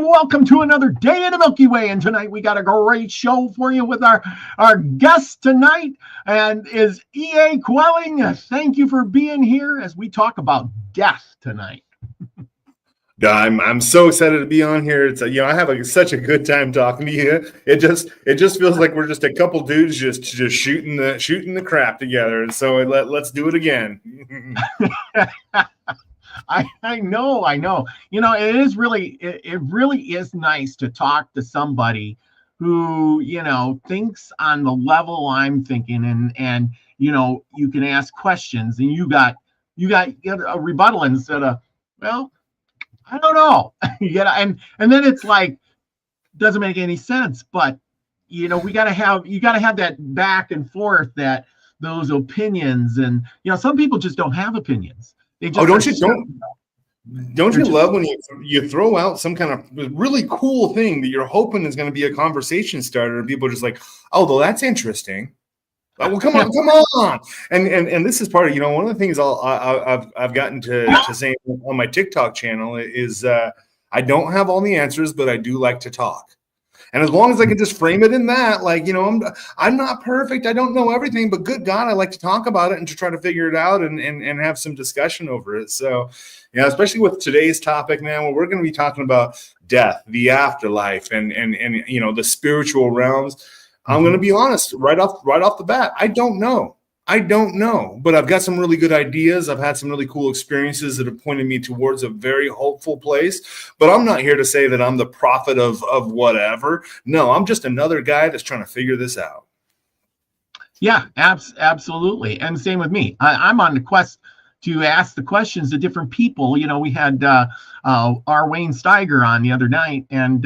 welcome to another day in the Milky Way. And tonight we got a great show for you with our guest tonight, and is E.A. Koetting. Thank you for being here as we talk about death tonight. I'm so excited to be on here. It's I have such a good time talking to you. It just feels like we're just a couple dudes just shooting the crap together. And so let's do it again. I know. You know, it really is nice to talk to somebody who, thinks on the level I'm thinking, and you can ask questions, and you got a rebuttal instead of, well, I don't know. and then it's like, doesn't make any sense, but you gotta have that back and forth, that those opinions, and some people just don't have opinions. They just don't you love when you throw out some kind of really cool thing that you're hoping is going to be a conversation starter, and people are just like, oh, well, that's interesting. Well, come on. And this is part of, one of the things I've gotten to say on my TikTok channel is I don't have all the answers, but I do like to talk. And as long as I can just frame it in that, like, I'm not perfect, I don't know everything, but good God, I like to talk about it and to try to figure it out and have some discussion over it. So, especially with today's topic now, where we're going to be talking about death, the afterlife, and the spiritual realms. I'm going to be honest right off the bat. I don't know, but I've got some really good ideas. I've had some really cool experiences that have pointed me towards a very hopeful place. But I'm not here to say that I'm the prophet of whatever. No, I'm just another guy that's trying to figure this out. Yeah, absolutely. And same with me. I'm on the quest to ask the questions to different people. We had our Wayne Steiger on the other night, and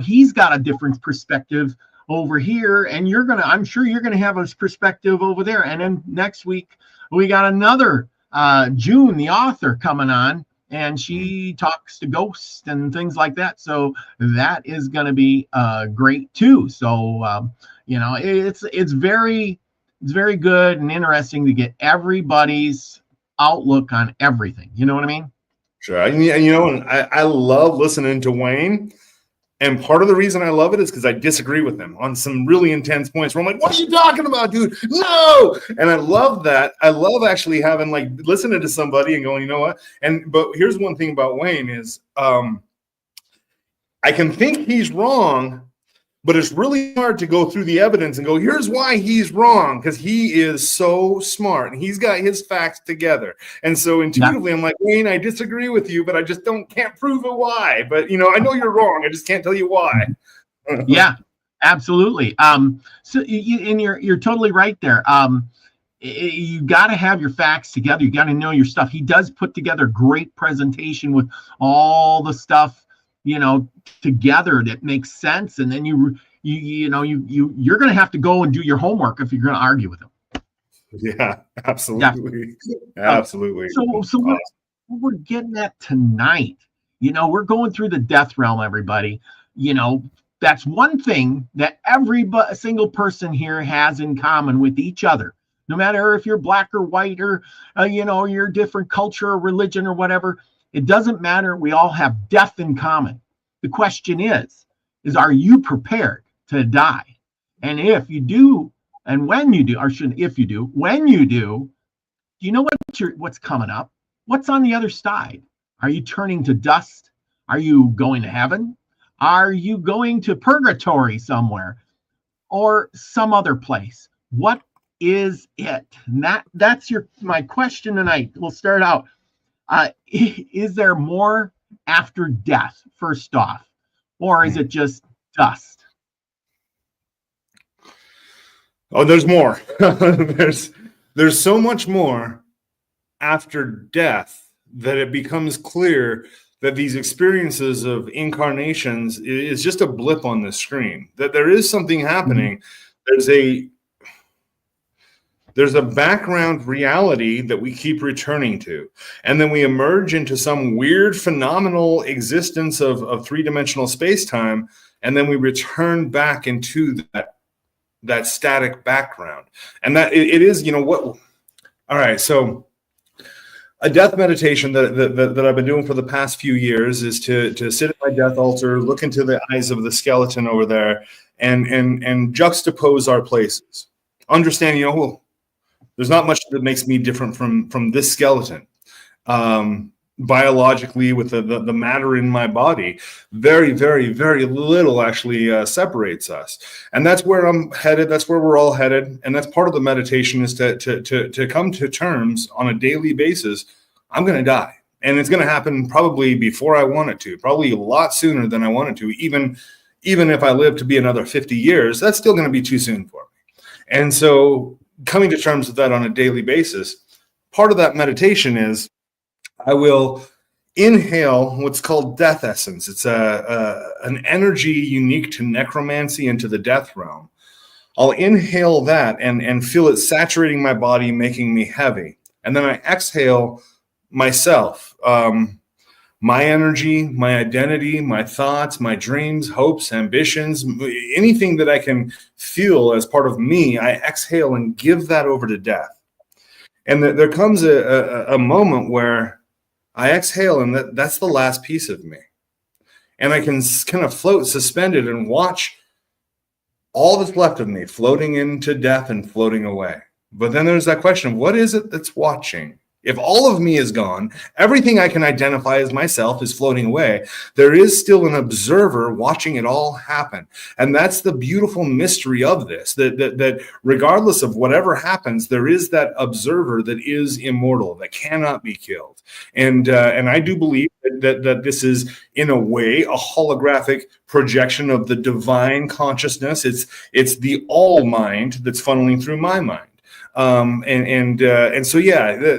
he's got a different perspective over here, and I'm sure you're gonna have a perspective over there. And then next week we got another June, the author, coming on, and she talks to ghosts and things like that. So that is gonna be great too. So it's very good and interesting to get everybody's outlook on everything. You know what I mean? Sure. And I love listening to Wayne. And part of the reason I love it is because I disagree with him on some really intense points where I'm like, what are you talking about, dude? No. And I love that. I love actually having, like, listening to somebody and going, you know what? But here's one thing about Wayne is I can think he's wrong, but it's really hard to go through the evidence and go, here's why he's wrong, because he is so smart and he's got his facts together. And so intuitively, I'm like, Wayne, I disagree with you, but I just can't prove it why. But, I know you're wrong. I just can't tell you why. Yeah, absolutely. So you're totally right there. You got to have your facts together. You got to know your stuff. He does put together a great presentation with all the stuff together that makes sense, and then you're going to have to go and do your homework if you're going to argue with him. Yeah, absolutely. Absolutely. So awesome. We're getting at tonight, we're going through the death realm, everybody. That's one thing that every single person here has in common with each other, no matter if you're black or white, or your different culture or religion or whatever. It doesn't matter. We all have death in common. The question is are you prepared to die? And if you do, and when you do, when you do you know what's coming up? What's on the other side? Are you turning to dust? Are you going to heaven? Are you going to purgatory somewhere or some other place? What is it? And that's my question tonight. We'll start out. Is there more after death, first off, or is it just dust? Oh, there's more. there's so much more after death that it becomes clear that these experiences of incarnations is just a blip on the screen, that there is something happening. Mm-hmm. There's a background reality that we keep returning to. And then we emerge into some weird phenomenal existence of three-dimensional space-time, and then we return back into that static background. And that it is, what. All right, so a death meditation that I've been doing for the past few years is to sit at my death altar, look into the eyes of the skeleton over there, and juxtapose our places. Understand, there's not much that makes me different from this skeleton. Biologically, with the matter in my body, very, very, very little actually separates us. And that's where I'm headed. That's where we're all headed. And that's part of the meditation, is to come to terms on a daily basis. I'm going to die. And it's going to happen probably before I want it to, probably a lot sooner than I want it to. Even if I live to be another 50 years, that's still going to be too soon for me. And so coming to terms with that on a daily basis, part of that meditation is I will inhale what's called death essence. It's an energy unique to necromancy and to the death realm. I'll inhale that and feel it saturating my body, making me heavy. And then I exhale myself, my energy, my identity, my thoughts, my dreams, hopes, ambitions, anything that I can feel as part of me, I exhale and give that over to death. And there comes a moment where I exhale, and that's the last piece of me. And I can kind of float suspended and watch all that's left of me floating into death and floating away. But then there's that question of, what is it that's watching? If all of me is gone, everything I can identify as myself is floating away, there is still an observer watching it all happen. And that's the beautiful mystery of this, that regardless of whatever happens, there is that observer that is immortal, that cannot be killed. And I do believe that this is, in a way, a holographic projection of the divine consciousness. It's the all mind that's funneling through my mind. And so, yeah,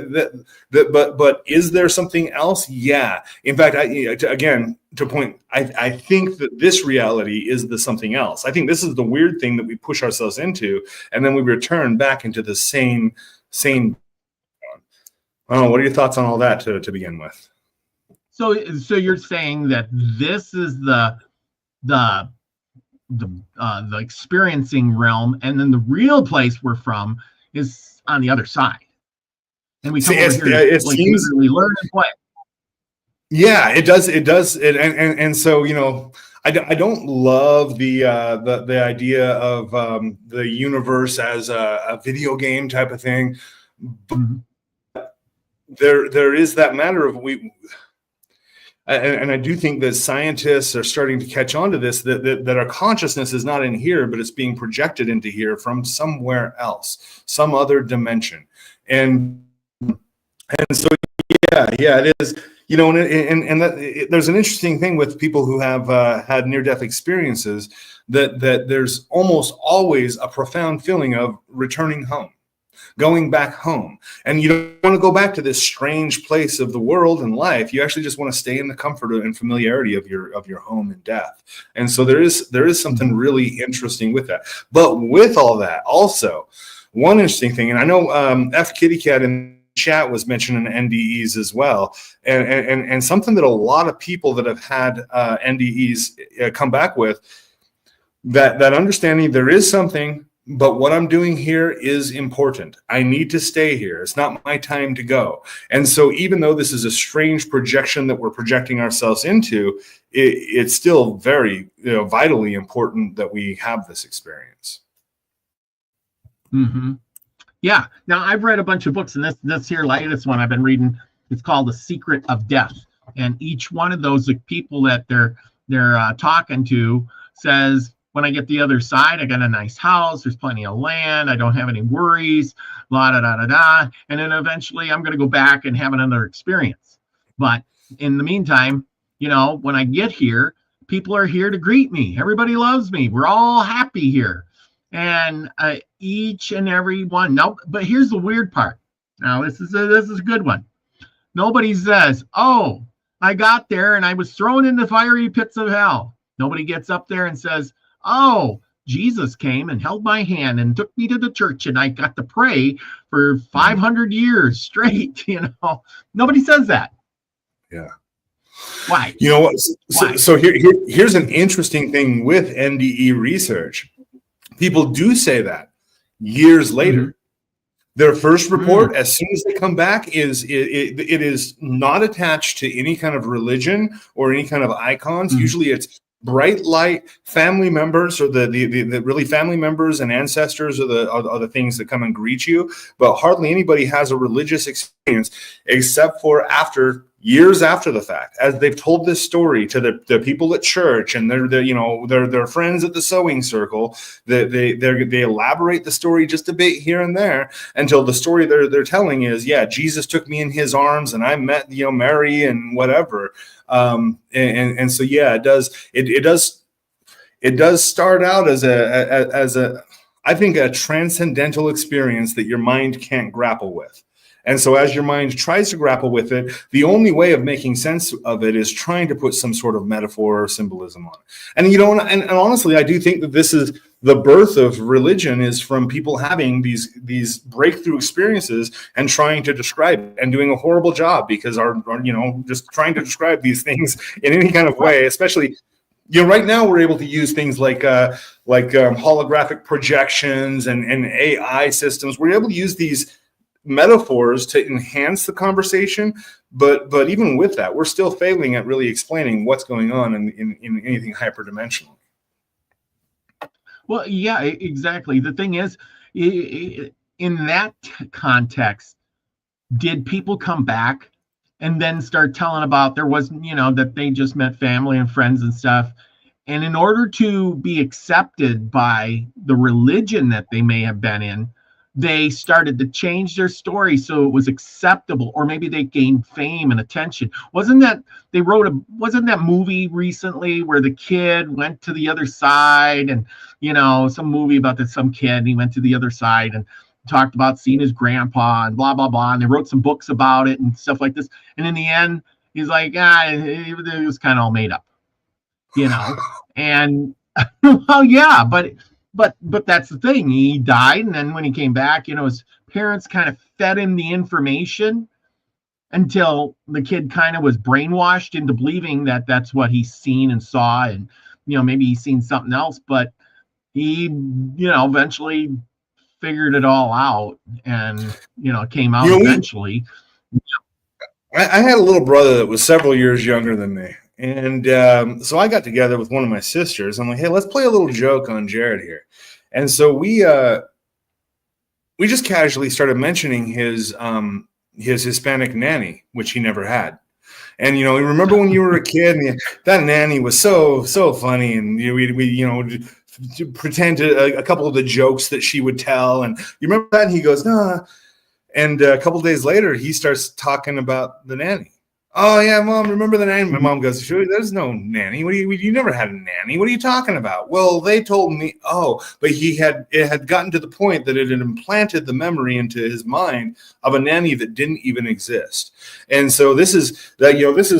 but is there something else? Yeah. In fact, I think that this reality is the something else. I think this is the weird thing that we push ourselves into, and then we return back into the same. I don't know. What are your thoughts on all that to begin with? So you're saying that this is the experiencing realm, and then the real place we're from is on the other side, and we come over here to literally learn and play. Yeah, it does. And so, I don't love the idea of the universe as a video game type of thing. But there is that matter of and I do think that scientists are starting to catch on to this, that our consciousness is not in here, but it's being projected into here from somewhere else, some other dimension. And so, yeah, it is, there's an interesting thing with people who have had near-death experiences, that there's almost always a profound feeling of returning home, going back home. And you don't want to go back to this strange place of the world and life. You actually just want to stay in the comfort and familiarity of your home and death. And so there is something really interesting with that. But with all that, also, one interesting thing, and I know F Kitty Cat in chat was mentioning NDEs as well, and something that a lot of people that have had NDEs come back with, that understanding there is something. But what I'm doing here is important. I need to stay here. It's not my time to go. And so even though this is a strange projection that we're projecting ourselves into, it's still very, vitally important that we have this experience. Mm-hmm. Yeah. Now, I've read a bunch of books, and this here latest one I've been reading, it's called The Secret of Death. And each one of those people that they're talking to says, when I get the other side, I got a nice house, there's plenty of land, I don't have any worries, la da da da da. And then eventually I'm going to go back and have another experience. But in the meantime, when I get here, people are here to greet me. Everybody loves me. We're all happy here. And each and every one. No, but here's the weird part. Now, this is a good one. Nobody says, oh, I got there and I was thrown into fiery pits of hell. Nobody gets up there and says, oh, Jesus came and held my hand and took me to the church, and I got to pray for 500 years straight. Nobody says that. Yeah. Why? You know what? So here's an interesting thing with NDE research. People do say that years later. Their first report, as soon as they come back, is it is not attached to any kind of religion or any kind of icons. Usually it's bright light, family members, or the really family members and ancestors are the things that come and greet you. But hardly anybody has a religious experience except for years after the fact, as they've told this story to the people at church and their friends at the sewing circle. They elaborate the story just a bit here and there until the story they're telling is, yeah, Jesus took me in his arms and I met Mary and whatever. And so yeah, it does start out as a I think a transcendental experience that your mind can't grapple with. And so as your mind tries to grapple with it, the only way of making sense of it is trying to put some sort of metaphor or symbolism on it. And honestly, I do think that this is the birth of religion, is from people having these breakthrough experiences and trying to describe it and doing a horrible job because our just trying to describe these things in any kind of way, especially right now we're able to use things like holographic projections and AI systems. We're able to use these metaphors to enhance the conversation, but even with that, we're still failing at really explaining what's going on in anything hyperdimensional. Well, yeah, exactly. The thing is, in that context, did people come back and then start telling about there was, that they just met family and friends and stuff, and in order to be accepted by the religion that they may have been in, they started to change their story so it was acceptable, or maybe they gained fame and attention. Wasn't that movie recently where the kid went to the other side, and some movie about some kid, and he went to the other side and talked about seeing his grandpa and blah blah blah, and they wrote some books about it and stuff like this, and in the end he's like, it was kind of all made up, and well, yeah, but that's the thing. He died, and then when he came back, his parents kind of fed him the information until the kid kind of was brainwashed into believing that that's what he's seen and saw, and maybe he's seen something else, but he eventually figured it all out, and came out eventually. I had a little brother that was several years younger than me. And so I got together with one of my sisters. I'm like, hey, let's play a little joke on Jared here. And so we just casually started mentioning his Hispanic nanny, which he never had. And remember when you were a kid, and that nanny was so funny, and we pretend a couple of the jokes that she would tell, and you remember that? And he goes, nah. And a couple of days later, he starts talking about the nanny. Oh yeah, Mom, remember the nanny? My mom goes, sure, there's no nanny. You never had a nanny. What are you talking about? Well, they told me. Oh, but it had gotten to the point that it had implanted the memory into his mind of a nanny that didn't even exist. And so this is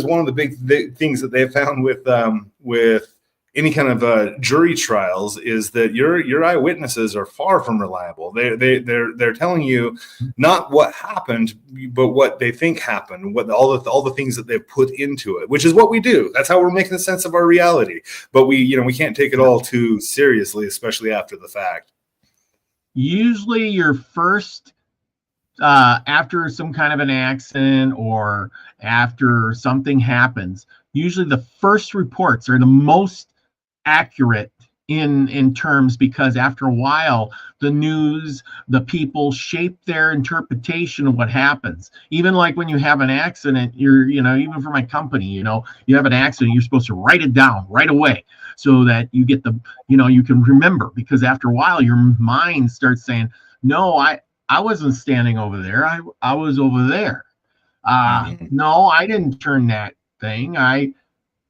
one of the big things that they found with any kind of jury trials, is that your eyewitnesses are far from reliable. They're telling you not what happened, but what they think happened, what all the things that they've put into it, which is what we do. That's how we're making sense of our reality. But we can't take it all too seriously, especially after the fact. Usually your first after some kind of an accident or after something happens, usually the first reports are the most accurate in terms, because after a while the news, the people shape their interpretation of what happens. Even like when you have an accident, even for my company, you have an accident, you're supposed to write it down right away so that you get you can remember, because after a while your mind starts saying, no, I wasn't standing over there, I was over there. No, I didn't turn that thing,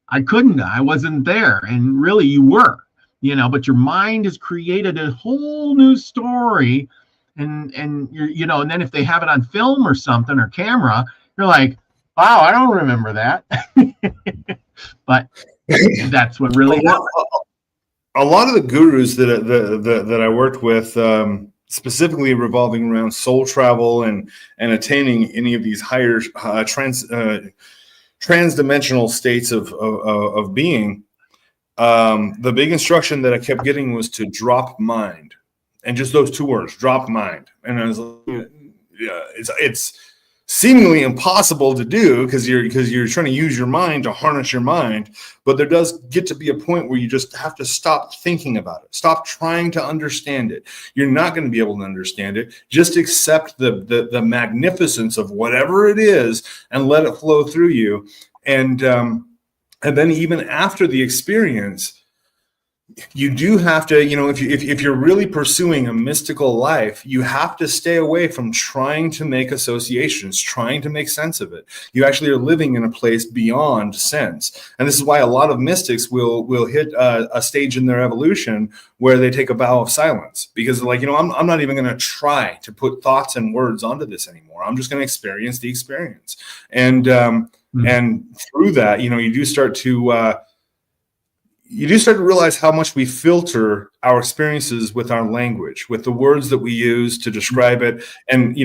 I couldn't, I wasn't there. And really you were, but your mind has created a whole new story. And you're, and then if they have it on film or something, or camera, you're like, wow, I don't remember that. But that's what really happened. A lot of the gurus that I worked with, specifically revolving around soul travel and attaining any of these higher transdimensional states of being, the big instruction that I kept getting was to drop mind, and just those two words, drop mind. And I was like, it's seemingly impossible to do because you're trying to use your mind to harness your mind. But there does get to be a point where you just have to stop thinking about it, stop trying to understand it. You're not going to be able to understand it. Just accept the magnificence of whatever it is and let it flow through you. And then even after the experience, you do have to, if you're really pursuing a mystical life, you have to stay away from trying to make associations, trying to make sense of it. You actually are living in a place beyond sense. And this is why a lot of mystics will hit a stage in their evolution where they take a vow of silence, because they're like, I'm not even going to try to put thoughts and words onto this anymore. I'm just going to experience the experience. And through that, you do start to realize how much we filter our experiences with our language, with the words that we use to describe it. And,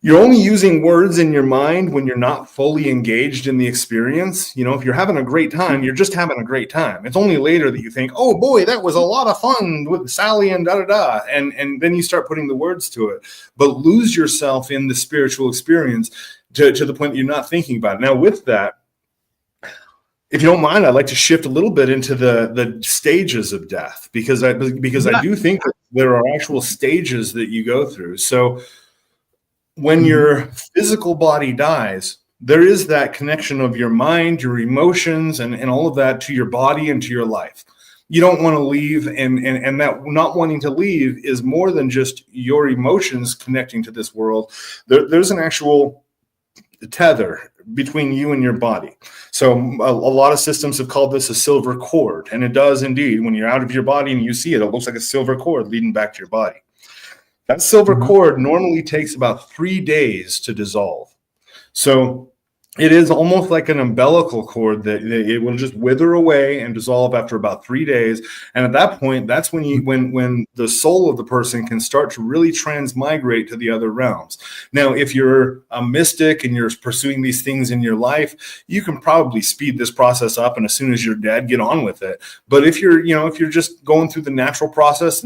you're only using words in your mind when you're not fully engaged in the experience. If you're having a great time, you're just having a great time. It's only later that you think, oh boy, that was a lot of fun with Sally and da-da-da. And then you start putting the words to it, but lose yourself in the spiritual experience to the point that you're not thinking about it. Now with that, if you don't mind, I'd like to shift a little bit into the stages of death, because I do think that there are actual stages that you go through. So when your physical body dies, there is that connection of your mind, your emotions, and all of that to your body and to your life. You don't want to leave, and that not wanting to leave is more than just your emotions connecting to this world. There's an actual tether between you and your body. So a lot of systems have called this a silver cord, and it does indeed. When you're out of your body and you see it, it looks like a silver cord leading back to your body. That silver cord normally takes about 3 days to dissolve. So it is almost like an umbilical cord that it will just wither away and dissolve after about 3 days. And at that point, that's when the soul of the person can start to really transmigrate to the other realms. Now, if you're a mystic and you're pursuing these things in your life, you can probably speed this process up, and as soon as you're dead, get on with it. But if you're just going through the natural process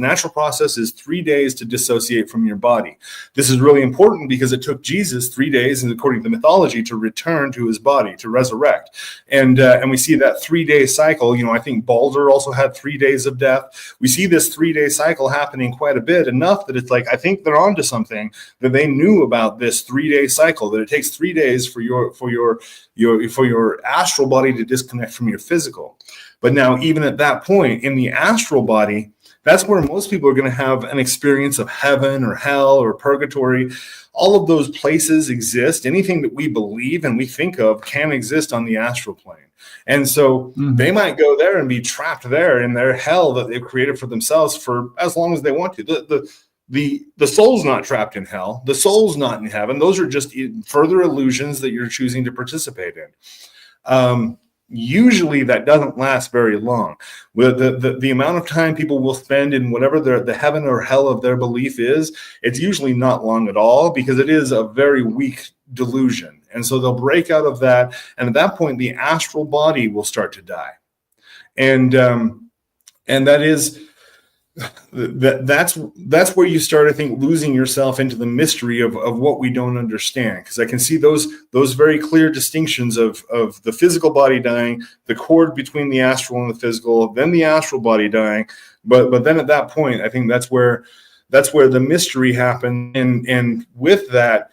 is 3 days to dissociate from your body. This is really important because it took Jesus 3 days, and according to the mythology, to return to his body, to resurrect. And we see that 3 day cycle. I think Balder also had 3 days of death. We see this 3 day cycle happening quite a bit, enough that it's like, I think they're onto something, that they knew about this 3 day cycle, that it takes 3 days for your astral body to disconnect from your physical. But now, even at that point in the astral body, that's where most people are going to have an experience of heaven or hell or purgatory. All of those places exist. Anything that we believe and we think of can exist on the astral plane. And so they might go there and be trapped there in their hell that they've created for themselves for as long as they want to. The soul's not trapped in hell. The soul's not in heaven. Those are just further illusions that you're choosing to participate in. Usually that doesn't last very long. The amount of time people will spend in whatever the heaven or hell of their belief is, it's usually not long at all, because it is a very weak delusion. And so they'll break out of that, and at that point the astral body will start to die. And that is that's where you start, I think, losing yourself into the mystery of what we don't understand. Because I can see those very clear distinctions of the physical body dying, the cord between the astral and the physical, then the astral body dying. But then at that point, I think that's where the mystery happened. And with that,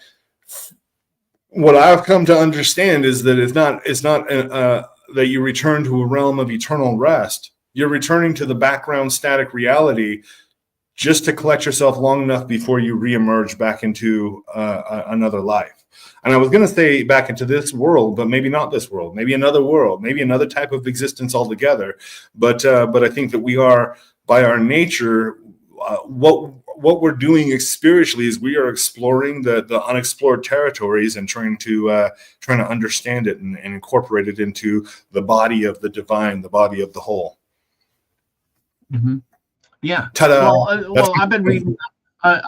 what I've come to understand is that it's not that you return to a realm of eternal rest. You're returning to the background static reality just to collect yourself long enough before you reemerge back into another life. And I was going to say back into this world, but maybe not this world, maybe another world, maybe another type of existence altogether. But I think that we are, by our nature, what we're doing spiritually is we are exploring the unexplored territories and trying to understand it and incorporate it into the body of the divine, the body of the whole. Mm-hmm. Yeah. Ta-da. Well, I've been reading. I've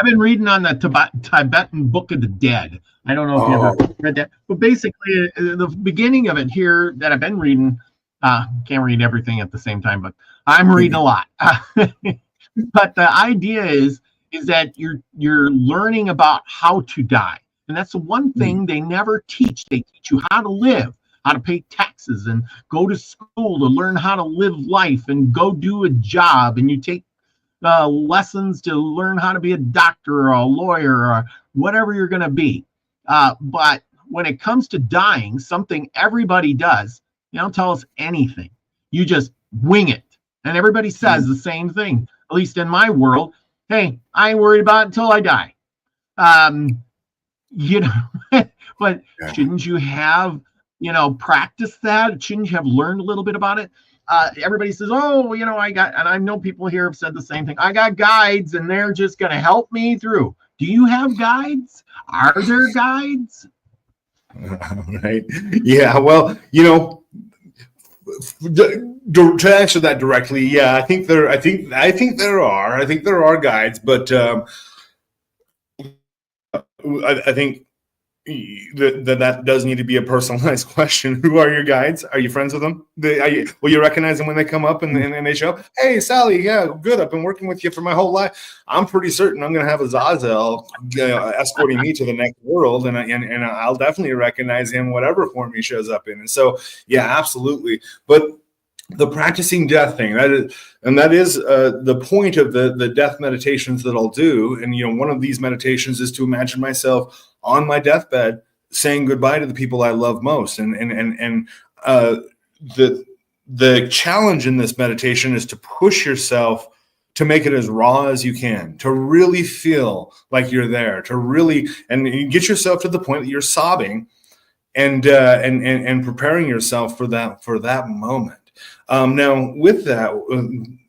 been reading on the Tibetan Book of the Dead. I don't know if you ever read that, but basically, the beginning of it here that I've been reading. Can't read everything at the same time, but I'm reading a lot. But the idea is is that you're learning about how to die. And that's the one thing they never teach. They teach you how to live, how to pay taxes, and go to school to learn how to live life and go do a job. And you take lessons to learn how to be a doctor or a lawyer or whatever you're going to be. But when it comes to dying, something everybody does, they don't tell us anything. You just wing it. And everybody says the same thing, at least in my world. Hey, I ain't worried about it until I die. You know, but shouldn't you have, practiced that? Shouldn't you have learned a little bit about it? Everybody says, oh, and I know people here have said the same thing. I got guides and they're just going to help me through. Do you have guides? Are there guides? Right. Yeah. Well, to answer that directly, yeah, I think there are guides, but I think that does need to be a personalized question. Who are your guides? Are you friends with them? Will you recognize them when they come up and they show up? Hey, Sally, yeah, good. I've been working with you for my whole life. I'm pretty certain I'm going to have Azazel escorting me to the next world, and I'll definitely recognize him whatever form he shows up in. And so, yeah, absolutely. But the practicing death thing, that is the point of the death meditations that I'll do. And one of these meditations is to imagine myself on my deathbed saying goodbye to the people I love most. And the challenge in this meditation is to push yourself to make it as raw as you can, to really feel like you're there, to really and you get yourself to the point that you're sobbing and preparing yourself for that moment. Now, with that,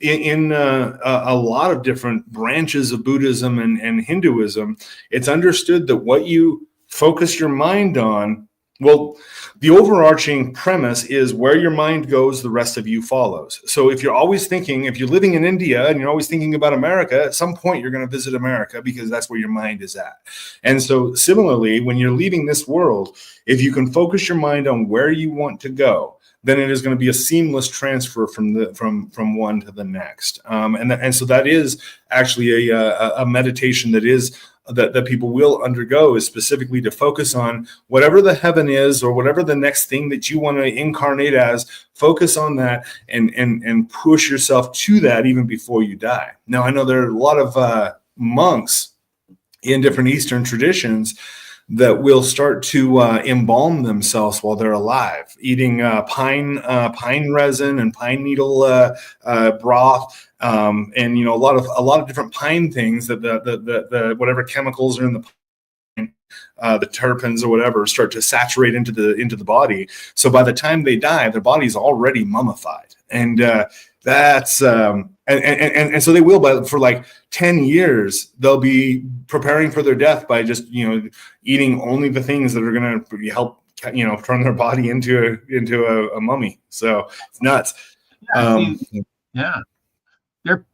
in a lot of different branches of Buddhism and Hinduism, it's understood that what you focus your mind on, well, the overarching premise is where your mind goes, the rest of you follows. So if you're living in India and you're always thinking about America, at some point you're going to visit America because that's where your mind is at. And so similarly, when you're leaving this world, if you can focus your mind on where you want to go, then it is going to be a seamless transfer from one to the next. And so that is actually a meditation that people will undergo, is specifically to focus on whatever the heaven is or whatever the next thing that you want to incarnate as. Focus on that and push yourself to that even before you die. Now, I know there are a lot of monks in different Eastern traditions that will start to embalm themselves while they're alive, eating pine resin and pine needle broth, and a lot of different pine things that the whatever chemicals are in the pine, the terpenes or whatever, start to saturate into the body. So by the time they die, their body's already mummified, and that's and so they will, for like 10 years, they'll be preparing for their death by just, eating only the things that are going to help, turn their body into a mummy. So it's nuts. Yeah.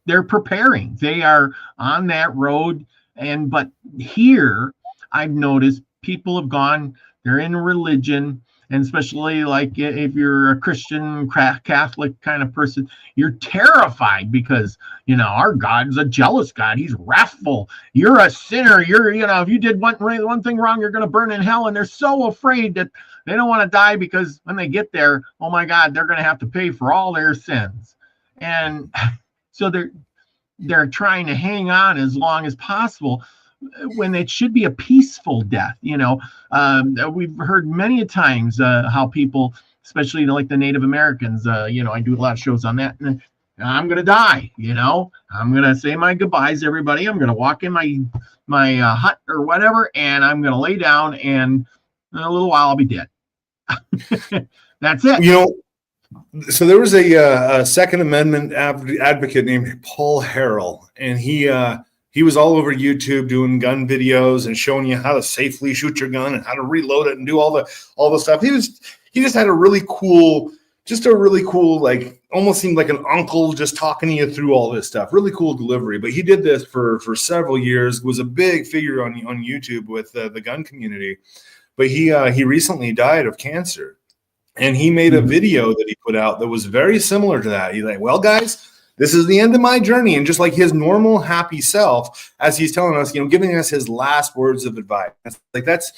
They're preparing. They are on that road. But here I've noticed people have gone, they're in religion. And especially like if you're a Christian, Catholic kind of person, you're terrified because, our God's a jealous God. He's wrathful. You're a sinner. If you did one thing wrong, you're going to burn in hell. And they're so afraid that they don't want to die because when they get there, oh my God, they're going to have to pay for all their sins. And so they're trying to hang on as long as possible, when it should be a peaceful death. We've heard many times how people, especially like the Native Americans, I do a lot of shows on that. And I'm going to die, I'm going to say my goodbyes, everybody. I'm going to walk in my hut or whatever, and I'm going to lay down, and in a little while I'll be dead. That's it. So there was a Second Amendment advocate named Paul Harrell, and he was all over YouTube doing gun videos and showing you how to safely shoot your gun and how to reload it and do all the stuff. He just had a really cool, like, almost seemed like an uncle just talking to you through all this stuff. Really cool delivery. But he did this for several years, was a big figure on YouTube with the gun community. But he recently died of cancer. And he made a video that he put out that was very similar to that. He's like, well, guys, this is the end of my journey. And just like his normal happy self, as he's telling us, giving us his last words of advice. That's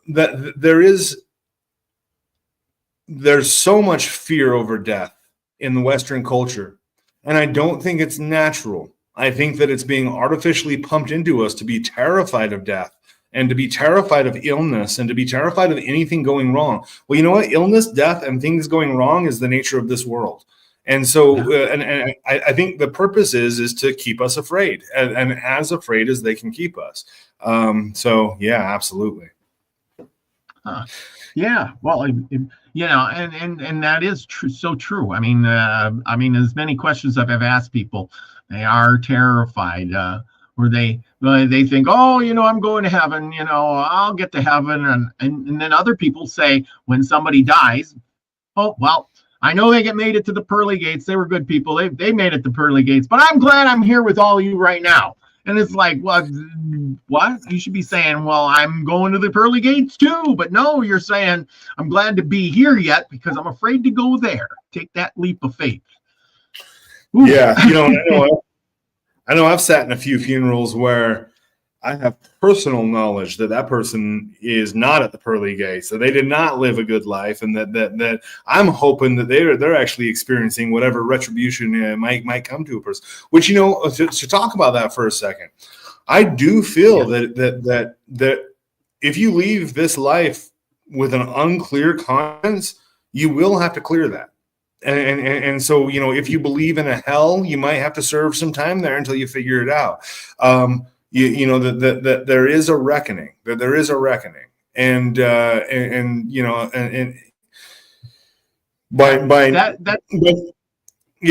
that there's so much fear over death in the Western culture. And I don't think it's natural. I think that it's being artificially pumped into us to be terrified of death and to be terrified of illness and to be terrified of anything going wrong. Well, you know what? Illness, death, and things going wrong is the nature of this world. And so, and I think the purpose is to keep us afraid, and as afraid as they can keep us. So yeah, absolutely. Yeah, well, and that is true, so true. I mean, as many questions I've asked people, they are terrified, or they think, oh, I'm going to heaven, I'll get to heaven, and then other people say when somebody dies, oh, well, I know they made it to the pearly gates. They were good people. They made it to pearly gates, but I'm glad I'm here with all of you right now. And it's like, what? You should be saying, well, I'm going to the pearly gates too. But no, you're saying, I'm glad to be here yet because I'm afraid to go there. Take that leap of faith. Ooh. Yeah, I know I've sat in a few funerals where I have personal knowledge that person is not at the pearly gates, that they did not live a good life, and that I'm hoping that they're actually experiencing whatever retribution might come to a person. Which, to talk about that for a second, I do feel that if you leave this life with an unclear conscience, you will have to clear that. And so, if you believe in a hell, you might have to serve some time there until you figure it out. That there is a reckoning, and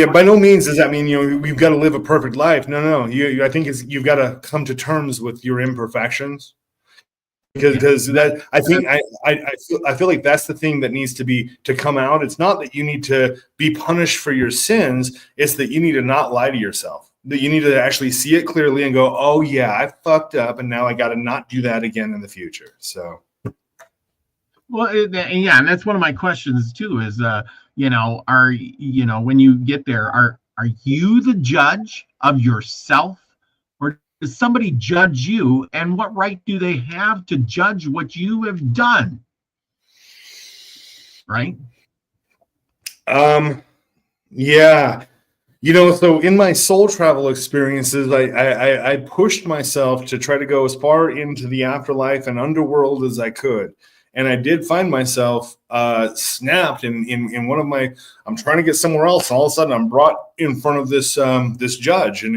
by no means does that mean we've got to live a perfect life. No. I think you've got to come to terms with your imperfections, because that I feel like that's the thing that needs to come out. It's not that you need to be punished for your sins; it's that you need to not lie to yourself. That you need to actually see it clearly and go, oh yeah, I fucked up, and now I got to not do that again in the future. So, well, and that's one of my questions too. Is when you get there, are you the judge of yourself, or does somebody judge you? And what right do they have to judge what you have done? Right? Yeah. So in my soul travel experiences, I pushed myself to try to go as far into the afterlife and underworld as I could. And I did find myself snapped in one of my, I'm trying to get somewhere else. And all of a sudden I'm brought in front of this judge, and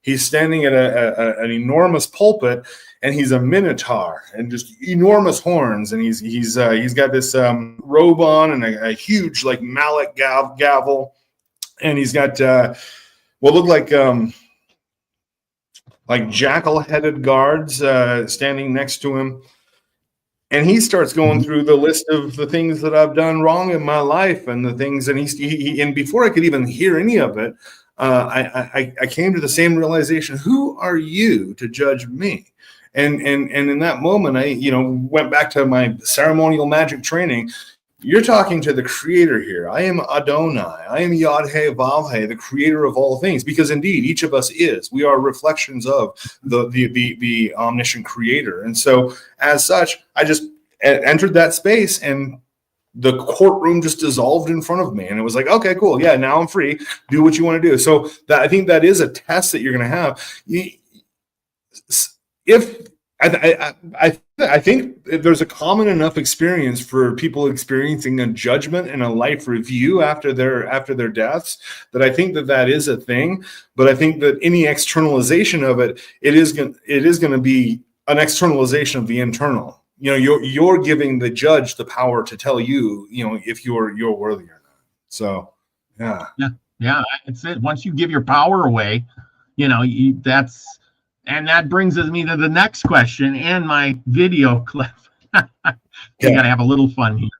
he's standing at an enormous pulpit, and he's a minotaur and just enormous horns. And he's got this robe on and a huge like mallet gavel. And he's got what look like jackal-headed guards standing next to him. And he starts going through the list of the things that I've done wrong in my life and the things. And and before I could even hear any of it, I came to the same realization: who are you to judge me? And in that moment, I went back to my ceremonial magic training. You're talking to the creator here. I am Adonai. I am Yod-Heh Vav-Heh, the creator of all things, because indeed each of us is. We are reflections of the omniscient creator. And so as such, I just entered that space, and the courtroom just dissolved in front of me. And it was like, okay, cool. Yeah, now I'm free. Do what you want to do. So I think that is a test that you're going to have. I think there's a common enough experience for people experiencing a judgment and a life review after their deaths that I think that is a thing. But I think that any externalization of it is going to be an externalization of the internal. You're giving the judge the power to tell you, if you're worthy or not. So, yeah. It's it. Once you give your power away, that's. And that brings me to the next question and my video clip. We got to have a little fun here.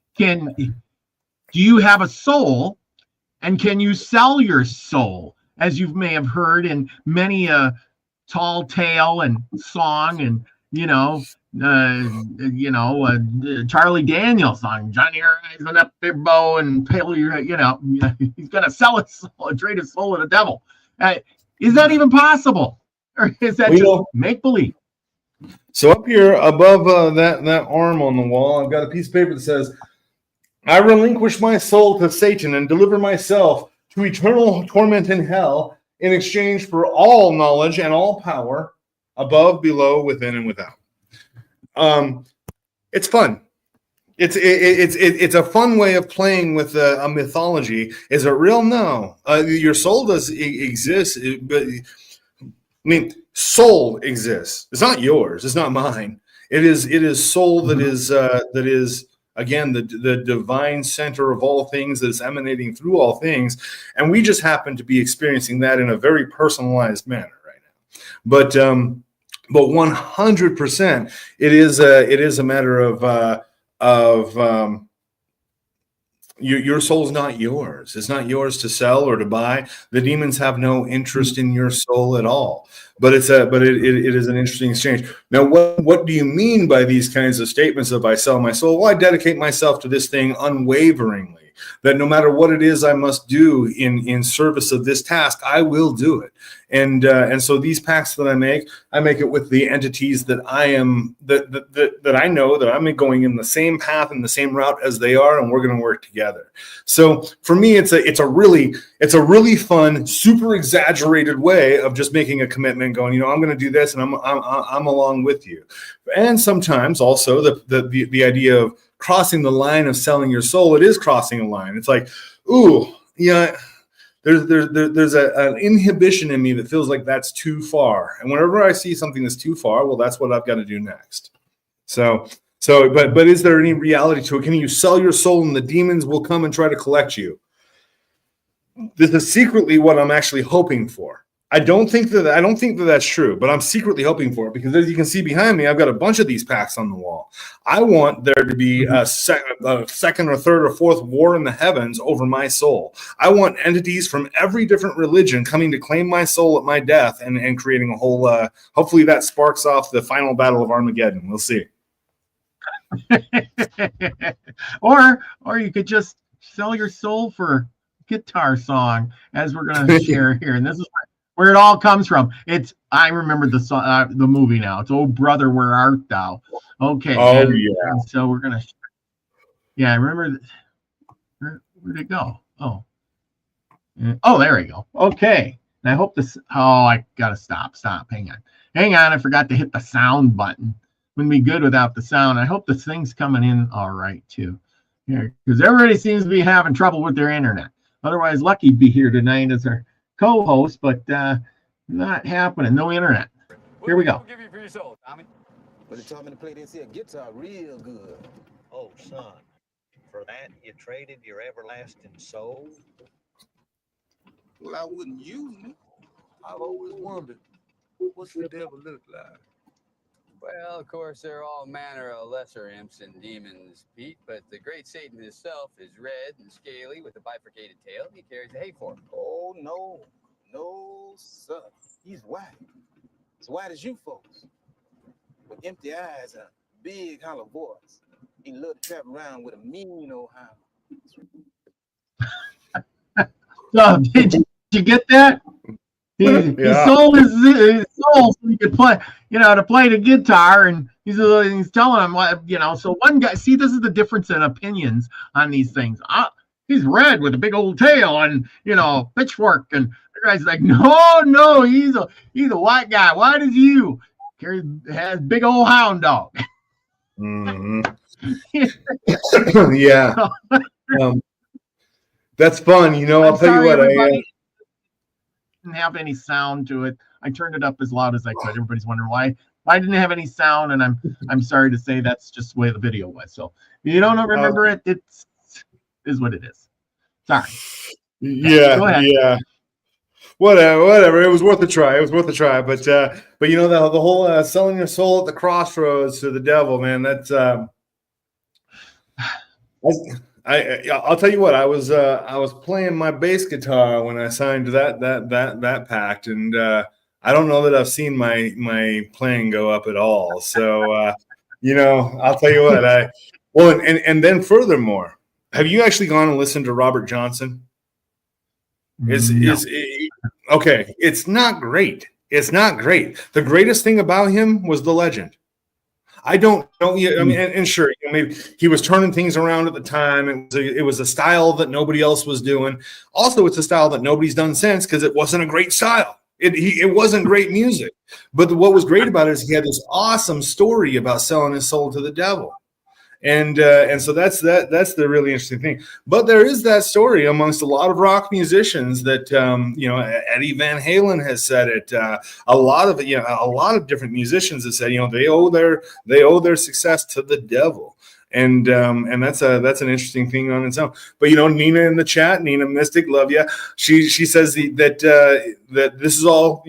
Do you have a soul, and can you sell your soul? As you may have heard in many a tall tale and song, and Charlie Daniels song, Johnny your eyes on up their bow and pale your, he's gonna sell his soul, trade his soul to the devil. Is that even possible, or is that just make believe? So up here above that arm on the wall, I've got a piece of paper that says, "I relinquish my soul to Satan and deliver myself to eternal torment in hell in exchange for all knowledge and all power, above, below, within, and without." It's fun. It's a fun way of playing with a mythology. Is it real? No. Your soul does exist, but I mean, soul exists. It's not yours. It's not mine. It is soul that is again the divine center of all things that is emanating through all things, and we just happen to be experiencing that in a very personalized manner right now. But 100%, it is a matter of your soul's not yours. It's not yours to sell or to buy. The demons have no interest in your soul at all. But it is an interesting exchange. Now, what do you mean by these kinds of statements of "I sell my soul"? Well, I dedicate myself to this thing unwaveringly. That no matter what it is I must do in service of this task, I will do it. And so these pacts that I make it with the entities that I am that I know that I'm going in the same path and the same route as they are, and we're going to work together. So for me, it's a really fun, super exaggerated way of just making a commitment, going, I'm going to do this, and I'm along with you. And sometimes also the idea of crossing the line of selling your soul. It is crossing a line. It's like, ooh, yeah. There's an inhibition in me that feels like that's too far. And whenever I see something that's too far, well, that's what I've got to do next. But is there any reality to it? Can you sell your soul and the demons will come and try to collect you? This is secretly what I'm actually hoping for. I don't think that that's true, but I'm secretly hoping for it, because as you can see behind me, I've got a bunch of these packs on the wall. I want there to be a second or third or fourth war in the heavens over my soul. I want entities from every different religion coming to claim my soul at my death and creating a whole, hopefully that sparks off the final battle of Armageddon. We'll see. or you could just sell your soul for a guitar song, as we're going to share here. And this is where it all comes from. I remember the song, the movie now. It's "Oh Brother, Where Art Thou?" Okay. Oh, and so we're gonna. Yeah, I remember. Where'd it go? Oh, there we go. Okay. And I hope this. Oh, I gotta stop. Hang on. I forgot to hit the sound button. Wouldn't be good without the sound. I hope this thing's coming in all right too. Here, because everybody seems to be having trouble with their internet. Otherwise, Lucky'd be here tonight as our co-host, but not happening. No internet. Here we go. What give you for your soul, Tommy? But they taught me to play this here guitar real good. Oh, son, for that you traded your everlasting soul? Well, I wouldn't use it. I've always wondered, what's the devil look like? Well, of course, there are all manner of lesser imps and demons, Pete, but the great Satan himself is red and scaly with a bifurcated tail. He carries a hay fork. Oh, no, sir. He's white. As white as you folks. With empty eyes and a big hollow voice. He loved to travel around with a mean old hound. So, did you get that? He sold his soul so he could play, to play the guitar, and he's telling him what, So one guy, see, this is the difference in opinions on these things. He's red with a big old tail and pitchfork, and the guy's like, no, he's a white guy, white as you, has big old hound dog. Mm-hmm. Yeah. That's fun. I'll tell you what. Didn't have any sound to it. I turned it up as loud as I could. Everybody's wondering why I didn't have any sound, and I'm sorry to say that's just the way the video was. So if you don't remember it, is what it is. Sorry. Yeah. Go ahead. Yeah. Whatever. It was worth a try. But the whole selling your soul at the crossroads to the devil, man. That's I'll tell you what. I was playing my bass guitar when I signed that pact, and I don't know that I've seen my playing go up at all. So I'll tell you what. And then furthermore, have you actually gone and listened to Robert Johnson? No. Okay? It's not great. It's not great. The greatest thing about him was the legend. I don't know. I mean, and sure, maybe he was turning things around at the time. It was a style that nobody else was doing. Also, it's a style that nobody's done since because it wasn't a great style. It wasn't great music. But what was great about it is he had this awesome story about selling his soul to the devil. And so that's the really interesting thing. But there is that story amongst a lot of rock musicians that Eddie Van Halen has said it. A lot of different musicians have said they owe their success to the devil. And that's an interesting thing on its own. But Nina in the chat, Nina Mystic, love you. She says that this is all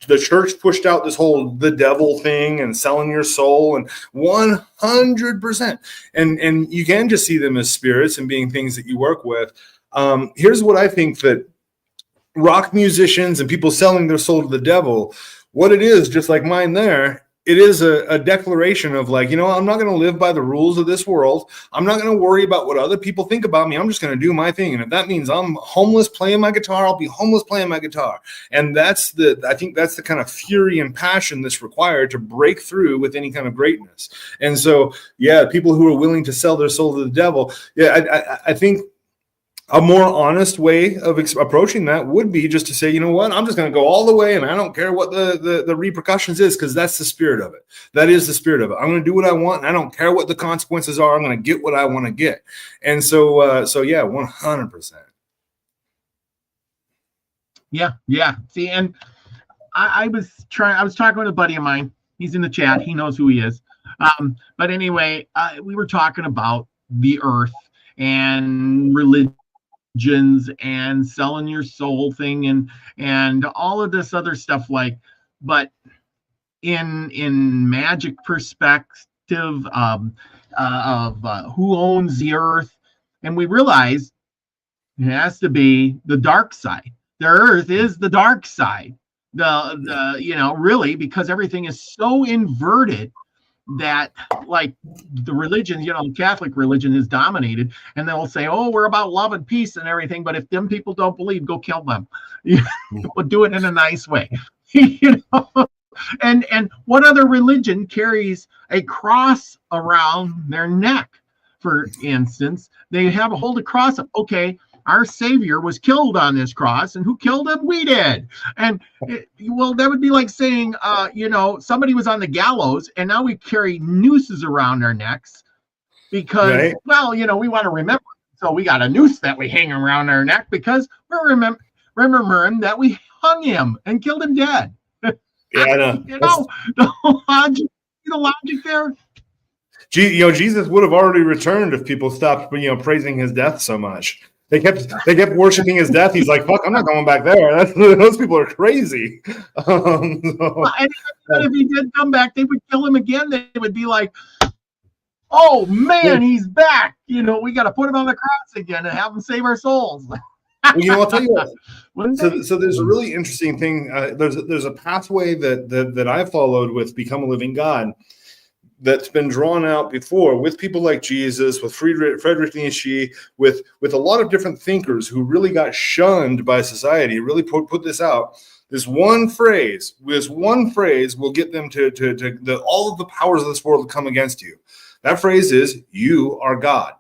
the church pushed out this whole the devil thing and selling your soul, and 100%. And you can just see them as spirits and being things that you work with. Here's what I think that rock musicians and people selling their soul to the devil, what it is, just like mine there. It is a declaration of I'm not going to live by the rules of this world. I'm not going to worry about what other people think about me. I'm just going to do my thing. And if that means I'm homeless playing my guitar, I'll be homeless playing my guitar. And I think that's the kind of fury and passion that's required to break through with any kind of greatness. And so, people who are willing to sell their soul to the devil, I think a more honest way of approaching that would be just to say, you know what, I'm just going to go all the way, and I don't care what the repercussions is, because that's the spirit of it. That is the spirit of it. I'm going to do what I want, and I don't care what the consequences are. I'm going to get what I want to get. And so 100%. Yeah. See, and I was talking with a buddy of mine. He's in the chat. He knows who he is. But anyway, we were talking about the earth and religion and selling your soul thing and all of this other stuff, but in magic perspective of who owns the earth, and we realize it has to be the dark side. The earth is the dark side, really, because everything is so inverted that the religion, the Catholic religion is dominated, and they'll say, oh, we're about love and peace and everything. But if them people don't believe, go kill them. We'll do it in a nice way. And what other religion carries a cross around their neck? For instance, they have a hold of cross of, okay, our Savior was killed on this cross, and who killed him? We did. And that would be like saying, somebody was on the gallows, and now we carry nooses around our necks because, right. We want to remember. So we got a noose that we hang around our neck because we're remembering that we hung him and killed him dead. Yeah, I know. The logic there. Jesus would have already returned if people stopped, praising his death so much. They kept worshiping his death. He's like, fuck, I'm not going back there. Those people are crazy. And if he did come back, they would kill him again. They would be like, oh, man, he's back. We got to put him on the cross again and have him save our souls. Well, I'll tell you what. So there's a really interesting thing. There's a pathway that I followed with Become a Living God that's been drawn out before with people like Jesus, with Friedrich Nietzsche, with a lot of different thinkers who really got shunned by society, really put this out. This one phrase will get them to all of the powers of this world to come against you. That phrase is, you are God.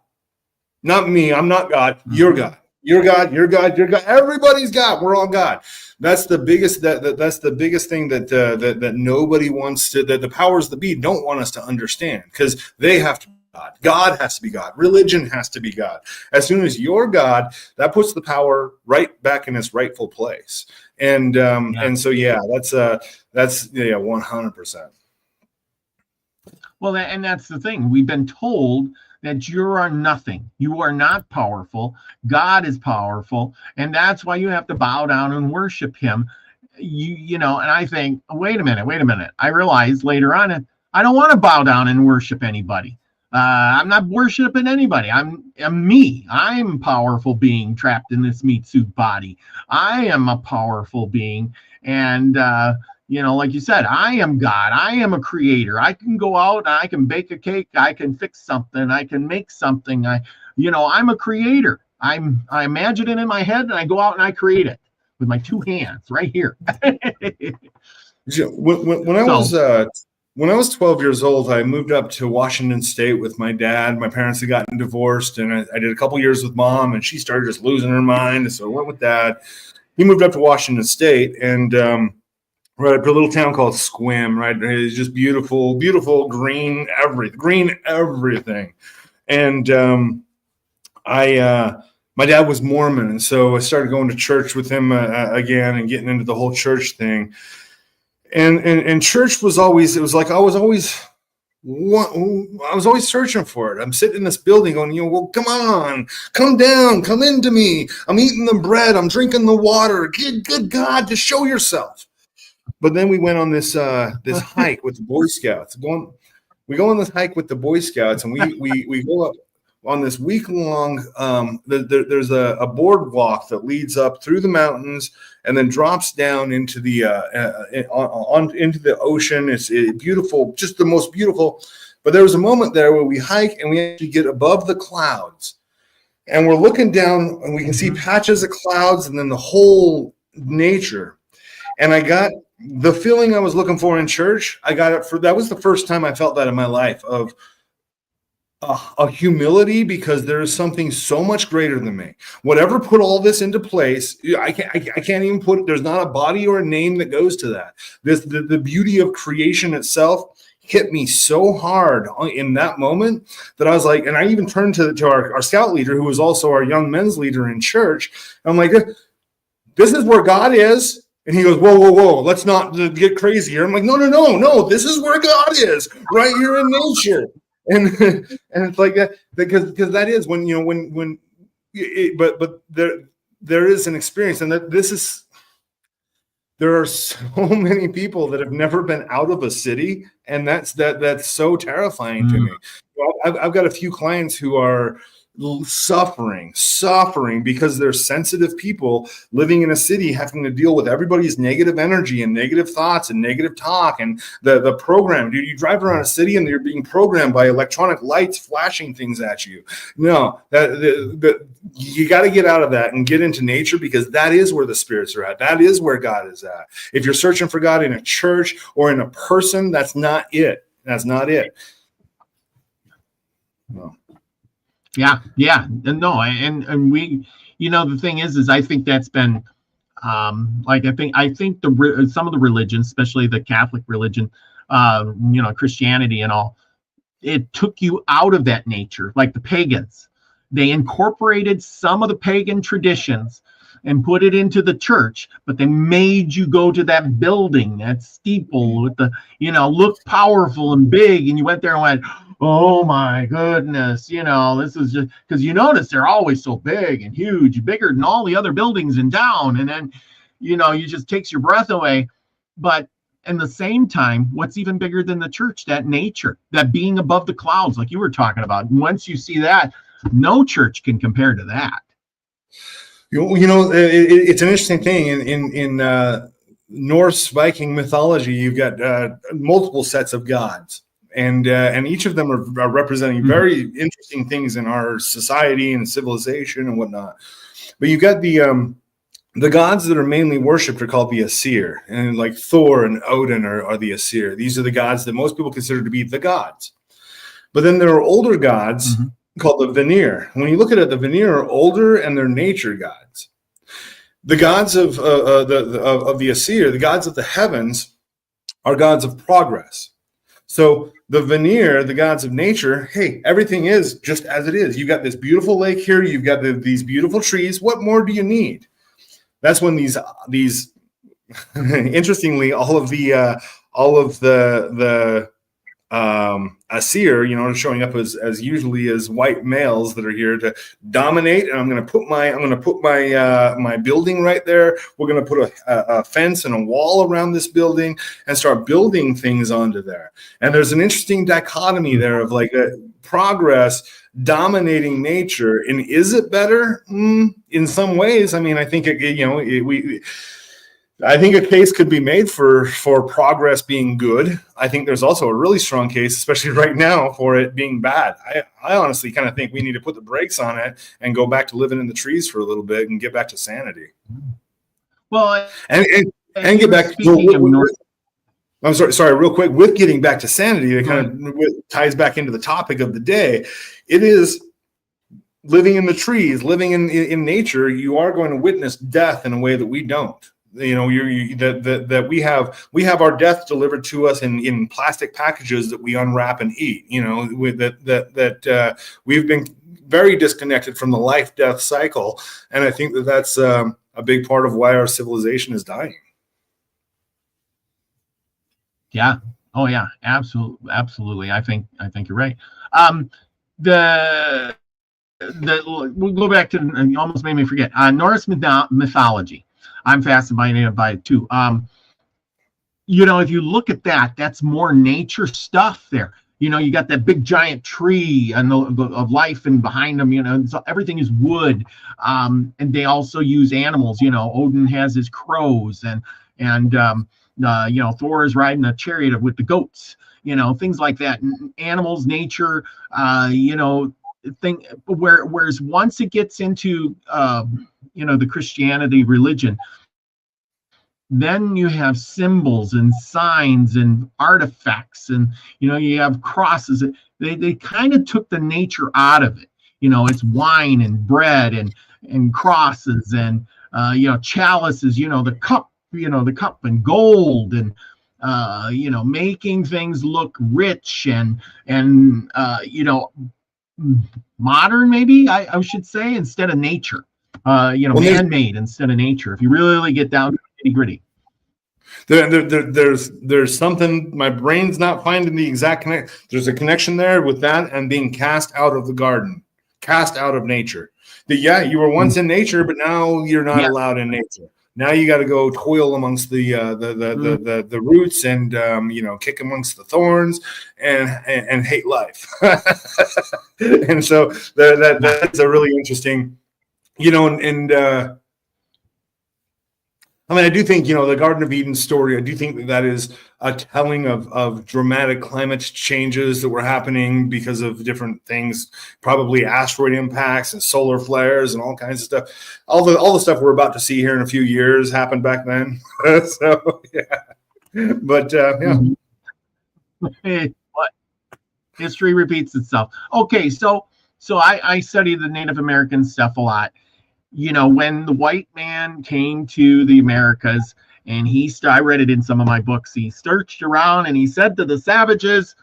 Not me, I'm not God, you're God. You're God, you're God, you're God. Everybody's God. We're all God. That's the biggest that's the biggest thing that nobody wants to, that the powers that be don't want us to understand, because they have to be God. God has to be God. Religion has to be God. As soon as you're God, that puts the power right back in its rightful place. And so that's 100%. Well, and that's the thing. We've been told that you are nothing. You are not powerful. God is powerful. And that's why you have to bow down and worship him. And I think, wait a minute. I realized later on, I don't want to bow down and worship anybody. I'm not worshiping anybody. I'm me. I'm a powerful being trapped in this meat suit body. I am a powerful being. And, Like you said, I am God. I am a creator. I can go out and I can bake a cake. I can fix something. I can make something. I'm a creator. I imagine it in my head and I go out and I create it with my two hands right here. When I was when I was 12 years old, I moved up to Washington State with my dad. My parents had gotten divorced, and I did a couple years with mom, and she started just losing her mind. So I went with dad. He moved up to Washington State, and right up to a little town called Squim. Right, it's just beautiful, beautiful green everything. And my dad was Mormon, and so I started going to church with him again and getting into the whole church thing. And church was always, it was like I was always searching for it. I'm sitting in this building going, well, come on, come down, come into me. I'm eating the bread, I'm drinking the water. Good God, just show yourself. But then we went on this this hike with the Boy Scouts. We go on this hike with the Boy Scouts, and we go up on this week-long, there's a boardwalk that leads up through the mountains and then drops down into the into the ocean. It's beautiful, just the most beautiful. But there was a moment there where we hike and we actually get above the clouds, and we're looking down and we can see patches of clouds and then the whole nature. And I got the feeling I was looking for in church. I got it that was the first time I felt that in my life, of a humility, because there is something so much greater than me. Whatever put all this into place, I can't even put. There's not a body or a name that goes to that. The beauty of creation itself hit me so hard in that moment that I was like, and I even turned to our scout leader, who was also our young men's leader in church. I'm like, this is where God is. And he goes, whoa, let's not get crazy here. I'm like, no, this is where God is, right here in nature. And it's like that, because that is when but there is an experience, and there are so many people that have never been out of a city, and that's so terrifying to me. I've got a few clients who are suffering because they're sensitive people living in a city, having to deal with everybody's negative energy and negative thoughts and negative talk and the program. Dude, you drive around a city and you're being programmed by electronic lights flashing things at you. No, you got to get out of that and get into nature, because that is where the spirits are at. That is where God is at. If you're searching for God in a church or in a person, that's not it. That's not it. No. Yeah. No, and we, the thing is I think that's been, I think some of the religions, especially the Catholic religion, Christianity and all, it took you out of that nature. Like the pagans, they incorporated some of the pagan traditions and put it into the church, but they made you go to that building, that steeple with the, look powerful and big. And you went there and went, oh my goodness, this is just, because you notice they're always so big and huge, bigger than all the other buildings in town. And then, you just takes your breath away. But in the same time, what's even bigger than the church? That nature, that being above the clouds, like you were talking about. Once you see that, no church can compare to that. It's an interesting thing in Norse Viking mythology. You've got multiple sets of gods, and each of them are representing very interesting things in our society and civilization and whatnot. But you've got the gods that are mainly worshipped are called the Aesir, and like Thor and Odin are the Aesir. These are the gods that most people consider to be the gods. But then there are older gods called the Vanir. When you look at it, the Vanir are older and they're nature gods. The gods of the Aesir, the gods of the heavens, are gods of progress. So the Vanir, the gods of nature, hey, everything is just as it is. You've got this beautiful lake here. You've got these beautiful trees. What more do you need? That's when these interestingly, all of the Aesir, showing up as usually as white males that are here to dominate. And I'm going to put my building right there. We're going to put a fence and a wall around this building and start building things onto there. And there's an interesting dichotomy there of like progress dominating nature. And is it better? In some ways, I mean, I think I think a case could be made for progress being good. I think there's also a really strong case, especially right now, for it being bad. I honestly kind of think we need to put the brakes on it and go back to living in the trees for a little bit and get back to sanity. Well, and and get back. Speaking of North. I'm sorry, real quick. With getting back to sanity, that kind of ties back into the topic of the day. It is living in the trees, living in nature. You are going to witness death in a way that we don't. You know, that we have our death delivered to us in plastic packages that we unwrap and eat. You know, with that we've been very disconnected from the life-death cycle, and I think that's a big part of why our civilization is dying. Yeah. Oh yeah. Absolutely. I think you're right. We'll go back to, you almost made me forget. Norse mythology. I'm fascinated by it too. You know, if you look at that, that's more nature stuff there. You know, you got that big giant tree and of life, and behind them, you know, so everything is wood. And they also use animals. You know, Odin has his crows, and you know, Thor is riding a chariot with the goats. You know, things like that. Animals, nature. You know, whereas once it gets into you know, the Christianity religion, then you have symbols and signs and artifacts, and you know, you have crosses. They kind of took the nature out of it. You know, it's wine and bread and crosses and you know, chalices. You know, the cup. You know, the cup and gold, and you know, making things look rich and you know, modern, maybe I should say, instead of nature. You know, well, man-made instead of nature. If you really get down to the nitty-gritty. There's something, my brain's not finding the exact connect. There's a connection there with that and being cast out of the garden, cast out of nature. Yeah, you were once in nature, but now you're not allowed in nature. Now you got to go toil amongst the roots and you know, kick amongst the thorns and hate life. And so that's a really interesting, you know, and I mean, I do think, you know, the Garden of Eden story, I do think that is a telling of dramatic climate changes that were happening because of different things, probably asteroid impacts and solar flares and all kinds of stuff. All the stuff we're about to see here in a few years happened back then. So, yeah. But, yeah. But history repeats itself. Okay, so I study the Native American stuff a lot. You know, when the white man came to the Americas, and I read it in some of my books, he searched around and he said to the savages,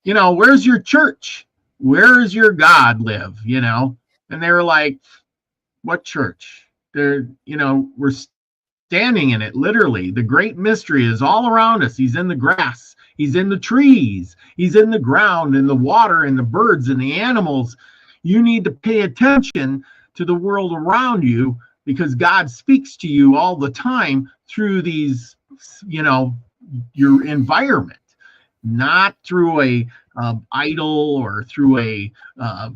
you know, where's your church? Where does your God live? You know, and they were like, what church? They're, you know, we're standing in it, literally. The great mystery is all around us. He's in the grass, he's in the trees, he's in the ground, in the water, and the birds and the animals. You need to pay attention to the world around you, because God speaks to you all the time through these, you know, your environment, not through a idol or through a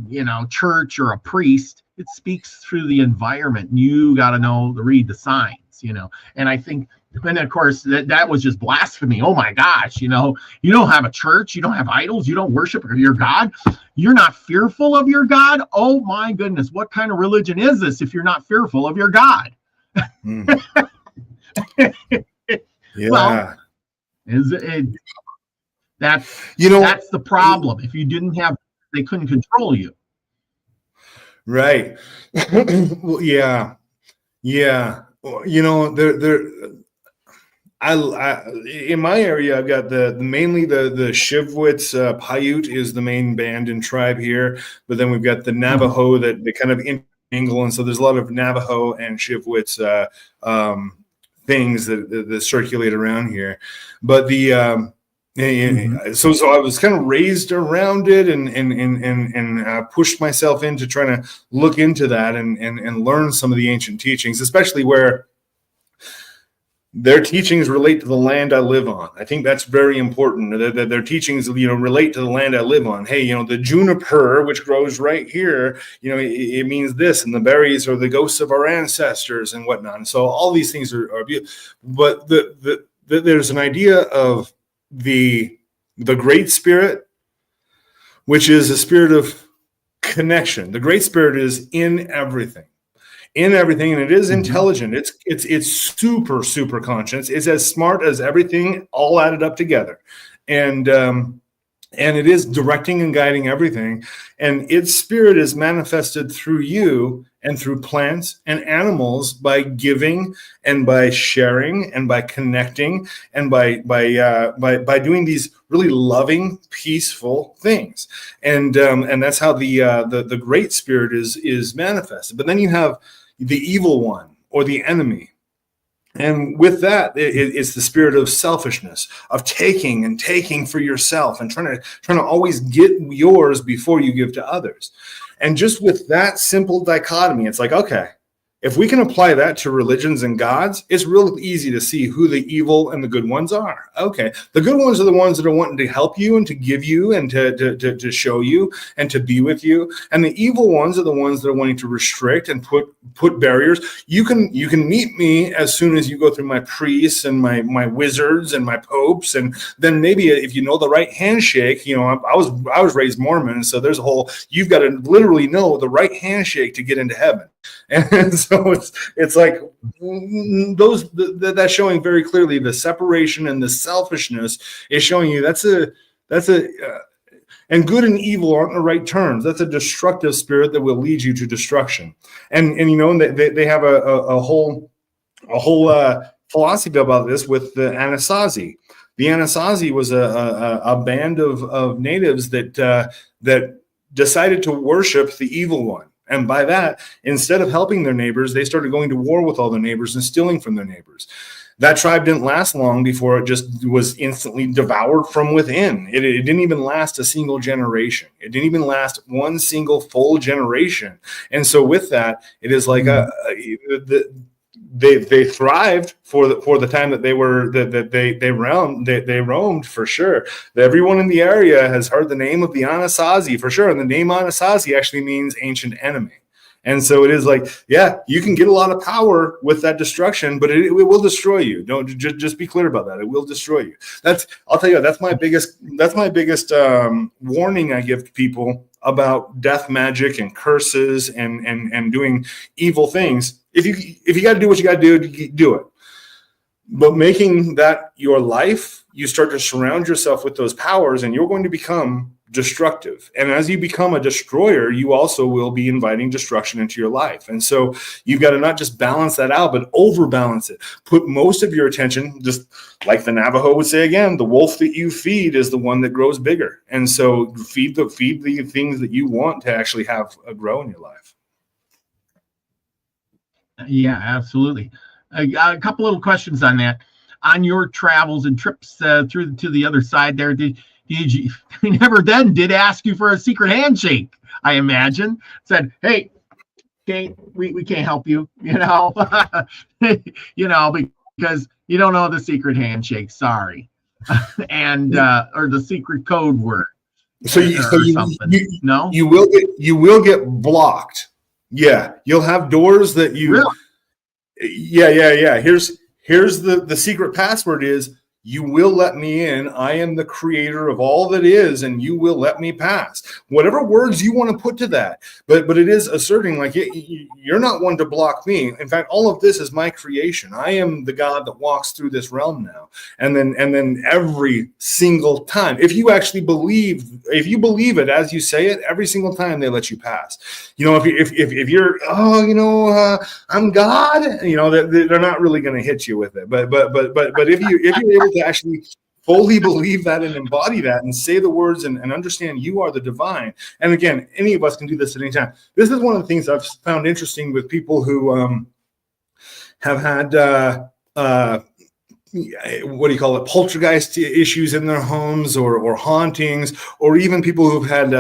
you know, church or a priest. It speaks through the environment. You got to read the signs, you know. And I think, and of course, that was just blasphemy. Oh my gosh, you know, you don't have a church, you don't have idols, you don't worship your God, you're not fearful of your God. Oh my goodness, what kind of religion is this if you're not fearful of your God? Yeah. Well, that's, you know, that's the problem. If you didn't have, they couldn't control you. Right. Well, yeah. You know, I in my area, I've got mainly the Shivwits. Paiute is the main band and tribe here, but then we've got the Navajo that they kind of intermingle, and so there's a lot of Navajo and Shivwits things that circulate around here. But the so I was kind of raised around it and pushed myself into trying to look into that and learn some of the ancient teachings, especially where their teachings relate to the land I live on. I think that's very important, that their teachings, relate to the land I live on. Hey, the juniper, which grows right here, it means this, and the berries are the ghosts of our ancestors and whatnot. And so all these things are beautiful. But there's an idea of the Great Spirit, which is a spirit of connection. The Great Spirit is in everything. And it is intelligent. It's super, super conscious. It's as smart as everything all added up together. And it is directing and guiding everything. And its spirit is manifested through you and through plants and animals by giving and by sharing and by connecting and by doing these really loving, peaceful things. And that's how the Great Spirit is manifested. But then you have the evil one or the enemy. And with that, it's the spirit of selfishness, of taking for yourself and trying to always get yours before you give to others. And just with that simple dichotomy, it's like, okay, if we can apply that to religions and gods, it's real easy to see who the evil and the good ones are. Okay, the good ones are the ones that are wanting to help you and to give you and to show you and to be with you. And the evil ones are the ones that are wanting to restrict and put barriers. You can meet me as soon as you go through my priests and my wizards and my popes, and then maybe if you know the right handshake. I was raised Mormon, so there's a whole, you've got to literally know the right handshake to get into heaven. And so it's like that's showing very clearly the separation, and the selfishness is showing you that's a and good and evil aren't the right terms. That's a destructive spirit that will lead you to destruction. And they have a whole philosophy about this with the Anasazi. The Anasazi was a band of natives that decided to worship the evil one. And by that, instead of helping their neighbors, they started going to war with all their neighbors and stealing from their neighbors. That tribe didn't last long before it just was instantly devoured from within. It didn't even last a single generation. It didn't even last one single full generation. And so with that, it is like they thrived for the time that they roamed for sure. Everyone in the area has heard the name of the Anasazi for sure, and the name Anasazi actually means ancient enemy. And so it is like, yeah, you can get a lot of power with that destruction, but it will destroy you. Don't just be clear about that. It will destroy you. I'll tell you, that's my biggest warning I give to people about death magic and curses and doing evil things. If you got to do what you got to do it. But making that your life, you start to surround yourself with those powers, and you're going to become destructive. And as you become a destroyer, you also will be inviting destruction into your life. And so you've got to not just balance that out, but overbalance it. Put most of your attention, just like the Navajo would say again, the wolf that you feed is the one that grows bigger. And so feed the things that you want to actually have grow in your life. Yeah, absolutely. A couple little questions on that. On your travels and trips through to the other side there, did you never then did ask you for a secret handshake? I imagine said, "Hey, we can't help you, because you don't know the secret handshake. Sorry, and or the secret code word." So you will get blocked. Yeah, you'll have doors that you. Really? Yeah. Here's the secret password is, you will let me in. I am the creator of all that is, and you will let me pass. Whatever words you want to put to that, but it is asserting like you're not one to block me. In fact, all of this is my creation. I am the God that walks through this realm now. And then every single time, if you believe it as you say it, every single time they let you pass. If you're I'm God, they're not really going to hit you with it. But if you're able to actually fully believe that and embody that and say the words and understand you are the divine. And again, any of us can do this at any time. This is one of the things I've found interesting with people who have had what do you call it, poltergeist issues in their homes, or hauntings, or even people who've had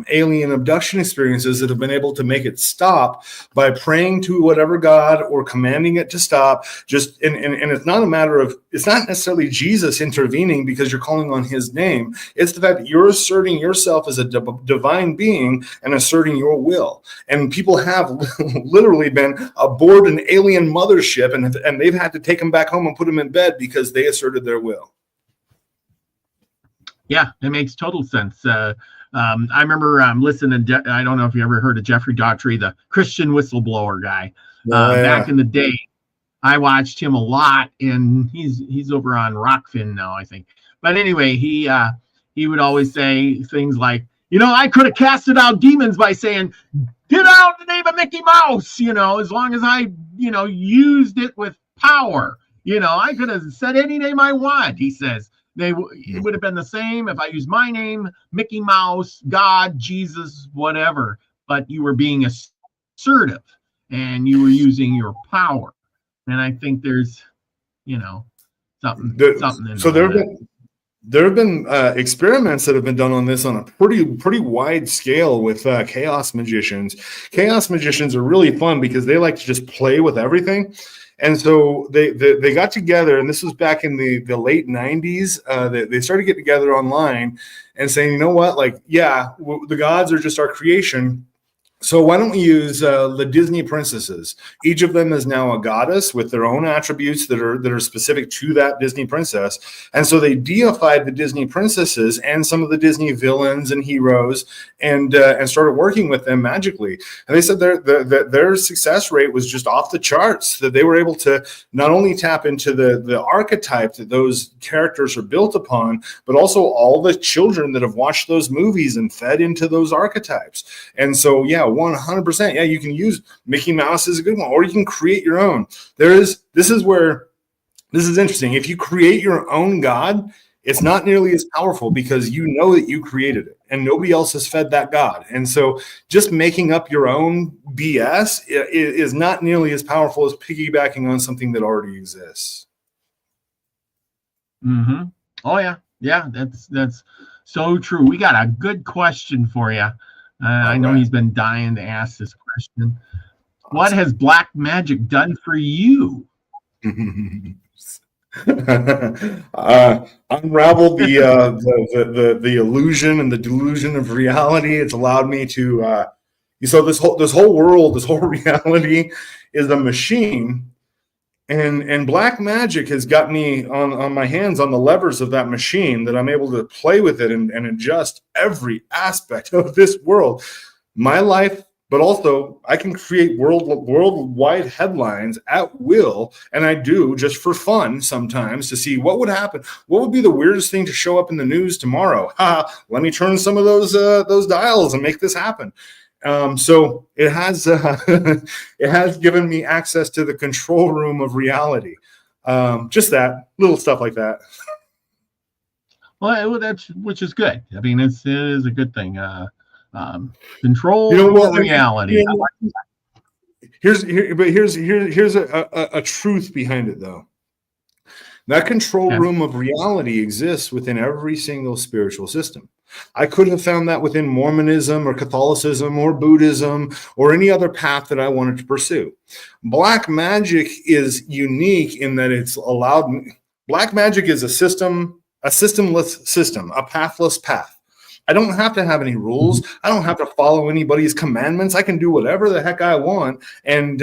alien abduction experiences that have been able to make it stop by praying to whatever God or commanding it to stop. Just and it's not a matter of, it's not necessarily Jesus intervening because you're calling on his name. It's the fact that you're asserting yourself as a divine being and asserting your will. And people have literally been aboard an alien mothership, and they've had to take them back home and put them in bed because they asserted their will. Yeah, it makes total sense. I remember listening to, I don't know if you ever heard of Jeffrey Daughtry, the Christian whistleblower guy. Back in the day, I watched him a lot, and he's over on Rockfin now, I think. But anyway, he would always say things like, I could have casted out demons by saying, "Get out in the name of Mickey Mouse," as long as I, used it with power. I could have said any name I want, he says. It would have been the same if I used my name, Mickey Mouse, God, Jesus, whatever. But you were being assertive, and you were using your power. And I think there's, something in so that. There have been experiments that have been done on this on a pretty wide scale with chaos magicians. Chaos magicians are really fun because they like to just play with everything. And so they got together, and this was back in the late 90s. They started getting together online and saying, you know what, the gods are just our creation. So why don't we use the Disney princesses? Each of them is now a goddess with their own attributes that are specific to that Disney princess. And so they deified the Disney princesses and some of the Disney villains and heroes, and started working with them magically. And they said their success rate was just off the charts, that they were able to not only tap into the archetype that those characters are built upon, but also all the children that have watched those movies and fed into those archetypes. And so, 100%. Yeah, you can use Mickey Mouse is a good one, or you can create your own. This is interesting. If you create your own God, it's not nearly as powerful because you know that you created it and nobody else has fed that God. And so just making up your own BS is not nearly as powerful as piggybacking on something that already exists. Mm-hmm. Oh, yeah. Yeah, that's so true. We got a good question for you. I know he's been dying to ask this question. Awesome. What has black magic done for you? Unraveled the illusion and the delusion of reality. It's allowed me to so this whole world, this whole reality is a machine. And black magic has got me on my hands on the levers of that machine, that I'm able to play with it and adjust every aspect of this world, my life, but also I can create worldwide headlines at will, and I do just for fun sometimes to see what would happen. What would be the weirdest thing to show up in the news tomorrow? Let me turn some of those dials and make this happen. So it has given me access to the control room of reality. Just that little stuff like that. Well, which is good. I mean, it is a good thing. Control reality. Here's a truth behind it, though. That control room of reality exists within every single spiritual system. I could have found that within Mormonism or Catholicism or Buddhism or any other path that I wanted to pursue. Black magic is unique in that it's allowed me. Black magic is a systemless system, a pathless path. I don't have to have any rules. I don't have to follow anybody's commandments. I can do whatever the heck I want, and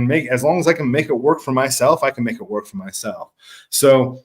make, as long as I can make it work for myself, I can make it work for myself. So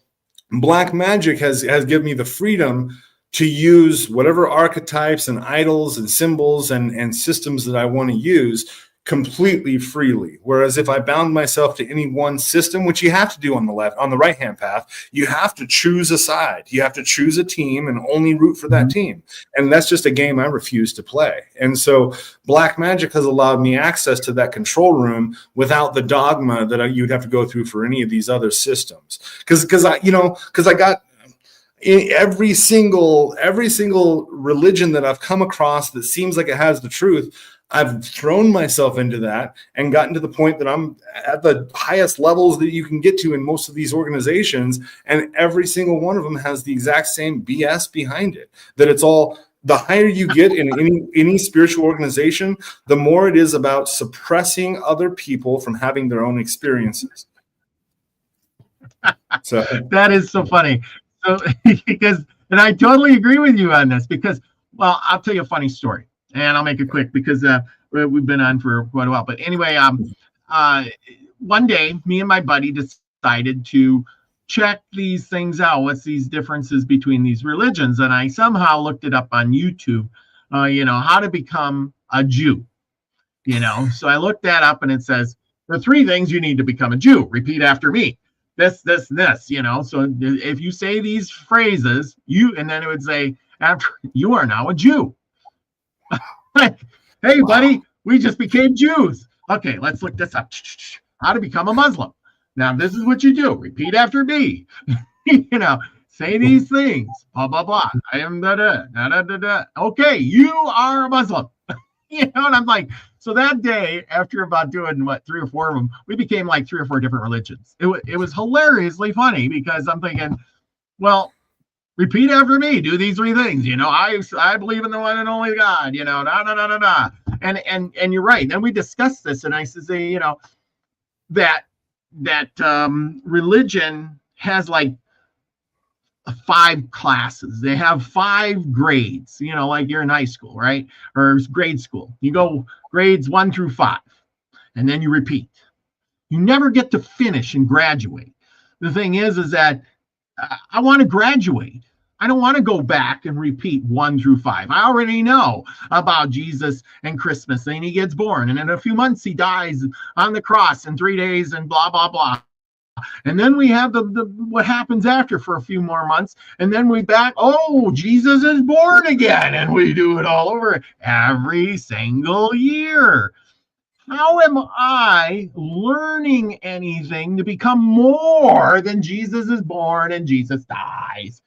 black magic has given me the freedom to use whatever archetypes and idols and symbols and systems that I want to use completely freely. Whereas if I bound myself to any one system, which you have to do on the right-hand path, you have to choose a side. You have to choose a team and only root for that team. And that's just a game I refuse to play. And so black magic has allowed me access to that control room without the dogma that you'd have to go through for any of these other systems. Because I got in every single religion that I've come across that seems like it has the truth, I've thrown myself into that and gotten to the point that I'm at the highest levels that you can get to in most of these organizations. And every single one of them has the exact same BS behind it, that it's all, the higher you get in any spiritual organization, the more it is about suppressing other people from having their own experiences. So That is so funny. So because, and I totally agree with you on this because, well, I'll tell you a funny story, and I'll make it quick because we've been on for quite a while. But anyway, one day, me and my buddy decided to check these things out. What's these differences between these religions? And I somehow looked it up on YouTube. How to become a Jew. So I looked that up, and it says the 3 things you need to become a Jew. Repeat after me. This, this, and this, So if you say these phrases, and then it would say, after you are now a Jew. Like, hey, buddy, we just became Jews. Okay, let's look this up. How to become a Muslim. Now, this is what you do. Repeat after me. Say these things. Blah, blah, blah. I am da, da, da, da, da. Okay, you are a Muslim. And I'm like, so that day, after about doing 3 or 4 of them, we became like 3 or 4 different religions. It was hilariously funny because I'm thinking, well, repeat after me. Do these 3 things. I believe in the one and only God. Da da da da da. And you're right. Then we discussed this, and I said, that religion has like 5 classes. They have 5 grades, like you're in high school, right? Or grade school. You go grades 1 through 5, and then you repeat. You never get to finish and graduate. The thing is that I want to graduate. I don't want to go back and repeat 1 through 5. I already know about Jesus and Christmas, and he gets born, and in a few months he dies on the cross, in 3 days, and blah, blah, blah. And then we have the what happens after for a few more months. And then we back, Jesus is born again. And we do it all over every single year. How am I learning anything to become more than Jesus is born and Jesus dies?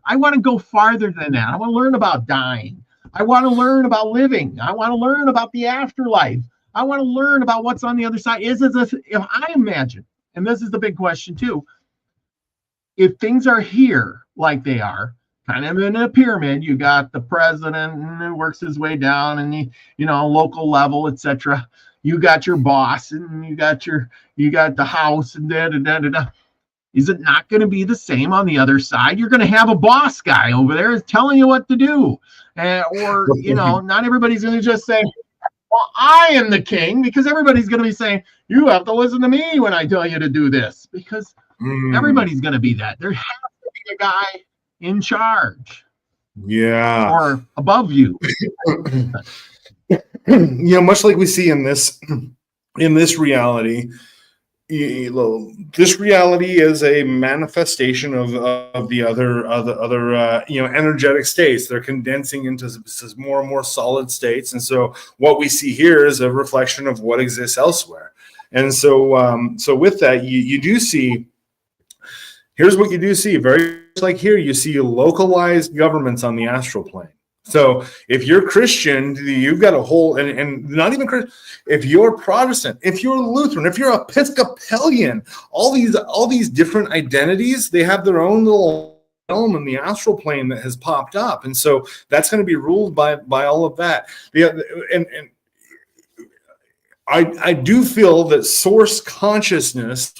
I want to go farther than that. I want to learn about dying. I want to learn about living. I want to learn about the afterlife. I want to learn about what's on the other side. If I imagine, and this is the big question too, if things are here like they are, kind of in a pyramid, you got the president and it works his way down, and the local level, etc. You got your boss, and you got the house, and da da da da da. Is it not going to be the same on the other side? You're going to have a boss guy over there telling you what to do, or not everybody's going to just say, well, I am the king, because everybody's going to be saying, you have to listen to me when I tell you to do this, because everybody's going to be that. There has to be a guy in charge. Yeah. Or above you. Much like we see in this reality, this reality is a manifestation of the other energetic states. They're condensing into more and more solid states, and so what we see here is a reflection of what exists elsewhere. And so with that, you do see. Here's what you do see. Very much like here, you see localized governments on the astral plane. So if you're Christian, you've got a whole, and not even Christian, if you're Protestant, if you're Lutheran, if you're Episcopalian, all these different identities, they have their own little realm in the astral plane that has popped up. And so that's going to be ruled by all of that. And I do feel that source consciousness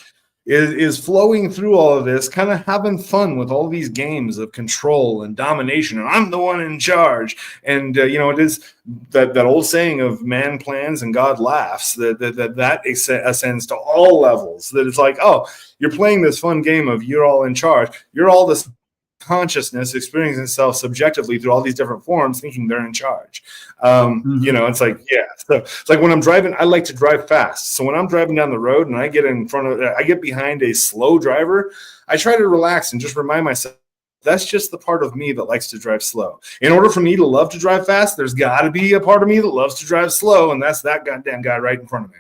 is flowing through all of this, kind of having fun with all these games of control and domination, and I'm the one in charge. And it is that old saying of man plans and God laughs, that ascends to all levels. That it's like, oh, you're playing this fun game of you're all in charge. You're all this consciousness experiencing itself subjectively through all these different forms, thinking they're in charge. It's like, yeah. So it's like when I'm driving, I like to drive fast. So when I'm driving down the road and I get behind a slow driver, I try to relax and just remind myself that's just the part of me that likes to drive slow. In order for me to love to drive fast, there's got to be a part of me that loves to drive slow, and that's that goddamn guy right in front of me.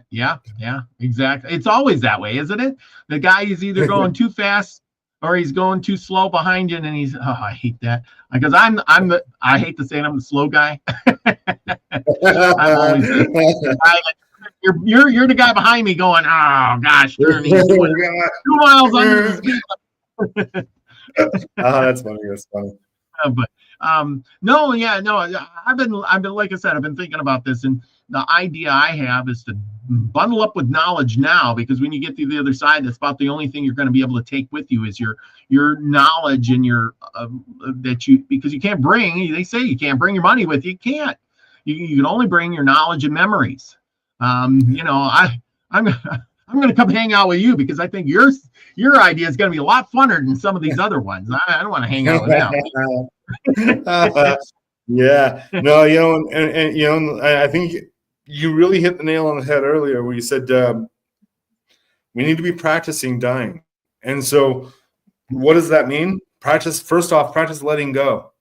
Yeah, exactly. It's always that way, isn't it? The guy is either going too fast or he's going too slow behind you, and he's, oh, I hate that, because I hate to say it, I'm the slow guy. I'm always the guy that, you're the guy behind me going, oh gosh, turn, he's doing 2 miles under the speed. That's funny. That's funny. But no, yeah, no, I've been like I said, I've been thinking about this, and the idea I have is to bundle up with knowledge now, because when you get to the other side, that's about the only thing you're going to be able to take with you is your knowledge and your because you can't bring, they say you can't bring your money with you. You can't. You can only bring your knowledge and memories. I'm going to come hang out with you, because I think your idea is going to be a lot funner than some of these other ones. I don't want to hang out with them. Yeah, no, and I think you really hit the nail on the head earlier, where you said we need to be practicing dying. And so what does that mean? First off, practice letting go.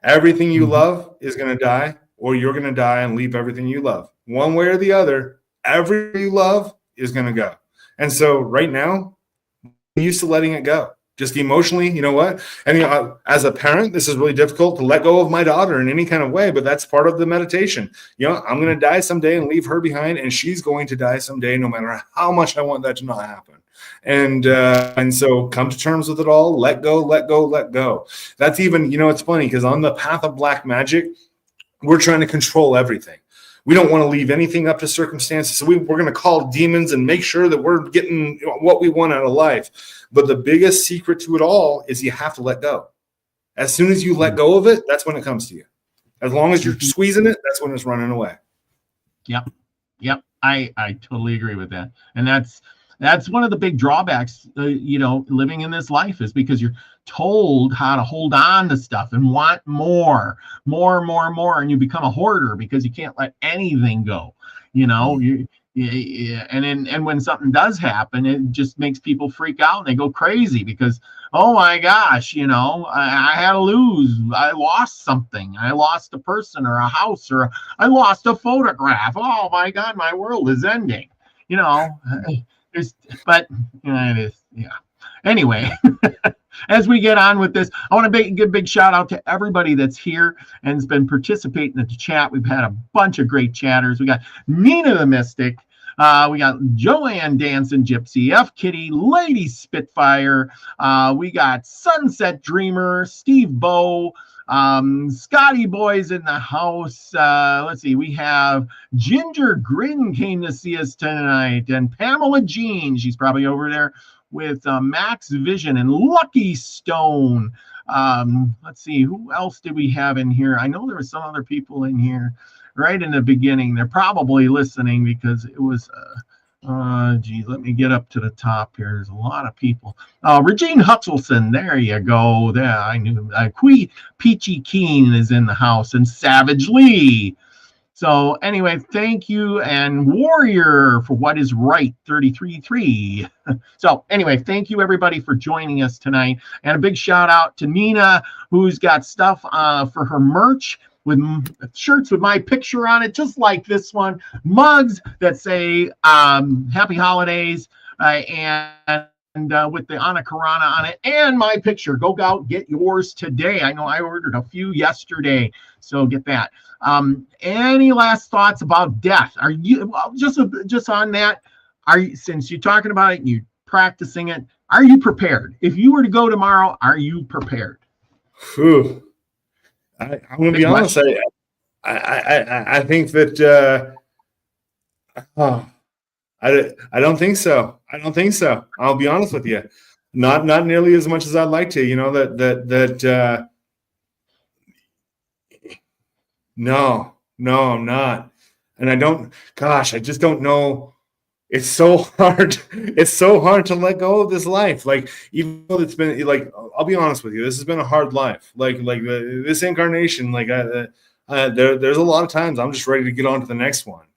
Everything you love is going to die, or you're going to die and leave everything you love. One way or the other, everything you love is going to go. And so right now, I'm used to letting it go. Just emotionally, you know what? And as a parent, this is really difficult to let go of my daughter in any kind of way, but that's part of the meditation. I'm going to die someday and leave her behind, and she's going to die someday, no matter how much I want that to not happen. And so come to terms with it all. Let go, let go, let go. That's even, it's funny, because on the path of black magic, we're trying to control everything. We don't want to leave anything up to circumstances. So we're going to call demons and make sure that we're getting what we want out of life. But the biggest secret to it all is you have to let go. As soon as you let go of it, that's when it comes to you. As long as you're squeezing it, that's when it's running away. Yep. I totally agree with that. And that's one of the big drawbacks, living in this life, is because you're told how to hold on to stuff and want more, and you become a hoarder because you can't let anything go. And when something does happen, it just makes people freak out and they go crazy because, oh my gosh, I had to lose. I lost something. I lost a person or a house, or I lost a photograph. Oh my God, my world is ending. But it is, yeah. Anyway, as we get on with this, I want to give a big shout out to everybody that's here and has been participating in the chat. We've had a bunch of great chatters. We got Nina the Mystic. We got Joanne Dancing Gypsy, F Kitty, Lady Spitfire. We got Sunset Dreamer, Steve Bow, Scotty Boy's in the house. Let's see, we have Ginger Grin came to see us tonight, and Pamela Jean, she's probably over there with Max Vision and Lucky Stone. Let's see, who else did we have in here? I know there were some other people in here right in the beginning. They're probably listening because it was let me get up to the top here. There's a lot of people. Regine Hutchelson, there you go. There, I knew. Peachy Keen is in the house, and Savage Lee. So anyway, thank you, and Warrior for What Is Right 33.3. So anyway, thank you everybody for joining us tonight, and a big shout out to Nina, who's got stuff for her merch, with shirts with my picture on it, just like this one, mugs that say Happy Holidays, and with the Ana Karana on it, and my picture. Go out, get yours today. I know I ordered a few yesterday, so get that. Any last thoughts about death? Are you just on that? Since you're talking about it and you're practicing it, are you prepared? If you were to go tomorrow, are you prepared? Whew. I'm going to be honest. I think that I don't think so. I don't think so. I'll be honest with you. Not nearly as much as I'd like to. No, I'm not. And I don't. Gosh, I just don't know. It's so hard. It's so hard to let go of this life. Like, even though it's been like, I'll be honest with you, this has been a hard life. Like this incarnation. Like, there's a lot of times I'm just ready to get on to the next one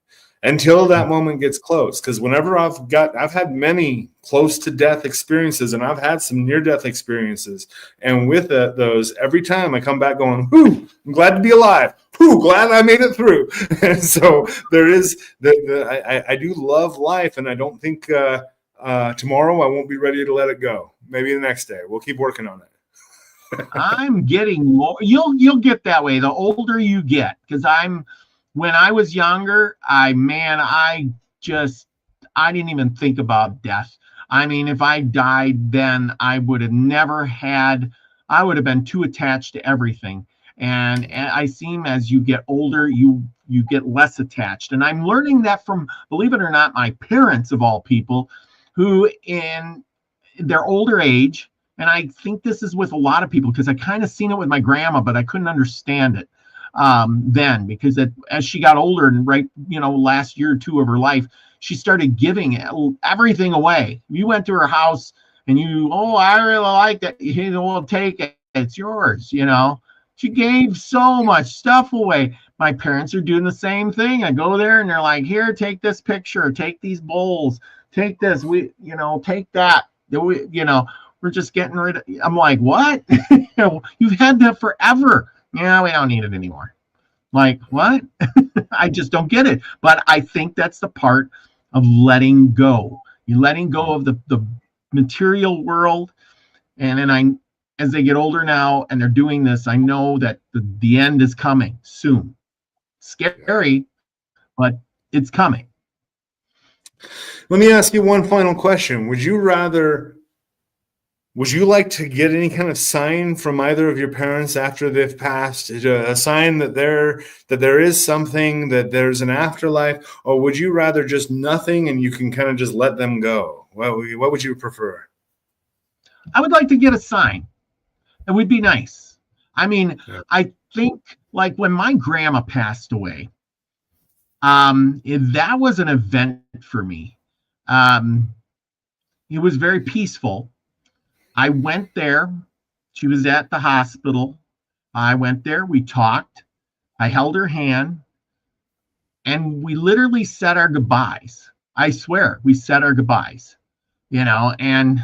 until that moment gets close. Because whenever I've had many close to death experiences, and I've had some near death experiences, and with those, every time I come back going, "Whew, I'm glad to be alive. Whew, glad I made it through." And so there is I do love life, and I don't think tomorrow I won't be ready to let it go. maybe the next day. We'll keep working on it. I'm getting more. You'll get that way the older you get, because when I was younger, I didn't even think about death. I mean, if I died then, I would have never had. I would have been too attached to everything. And I seem, as you get older, you get less attached. And I'm learning that from, believe it or not, my parents of all people, who in their older age, and I think this is with a lot of people, because I kind of seen it with my grandma, but I couldn't understand it then, because as she got older and last year or two of her life, she started giving everything away. You went to her house and I really like that. Well, take it. It's yours. She gave so much stuff away. My parents are doing the same thing. I go there and they're like, here, take this picture, take these bowls, take this, take that. We're just getting rid of. I'm like, what? You've had that forever. Yeah, we don't need it anymore. Like, what? I just don't get it. But I think that's the part of letting go. You're letting go of the material world. And then as they get older now and they're doing this, I know that the end is coming soon. Scary, but it's coming. Let me ask you one final question. Would you like to get any kind of sign from either of your parents after they've passed, a sign that there is something, that there's an afterlife, or would you rather just nothing and you can kind of just let them go? What would you prefer? I would like to get a sign. It would be nice. I mean, yeah. I think like when my grandma passed away, that was an event for me. It was very peaceful. I went there. She was at the hospital. I went there. We talked. I held her hand. And we literally said our goodbyes. I swear, we said our goodbyes. And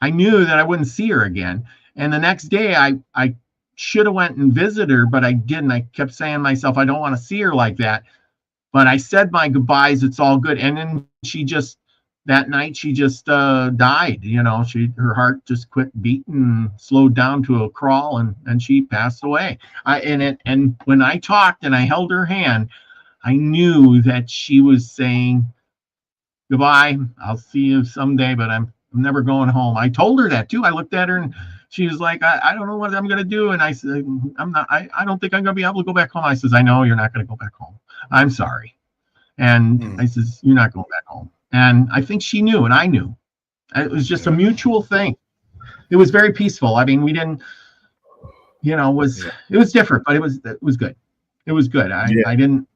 I knew that I wouldn't see her again. And the next day, I should have went and visited her, but I didn't. I kept saying to myself, I don't want to see her like that. But I said my goodbyes. It's all good. And then that night, she just died. Her heart just quit beating, slowed down to a crawl, and she passed away. And when I talked and I held her hand, I knew that she was saying, goodbye. I'll see you someday, but I'm never going home. I told her that too. I looked at her and she was like, I don't know what I'm going to do. And I said, I don't think I'm going to be able to go back home. I says, I know you're not going to go back home. I'm sorry. And I says, you're not going back home. And I think she knew, and I knew. It was just a mutual thing. It was very peaceful. I mean, we didn't, it was different, but it was good. It was good. I didn't,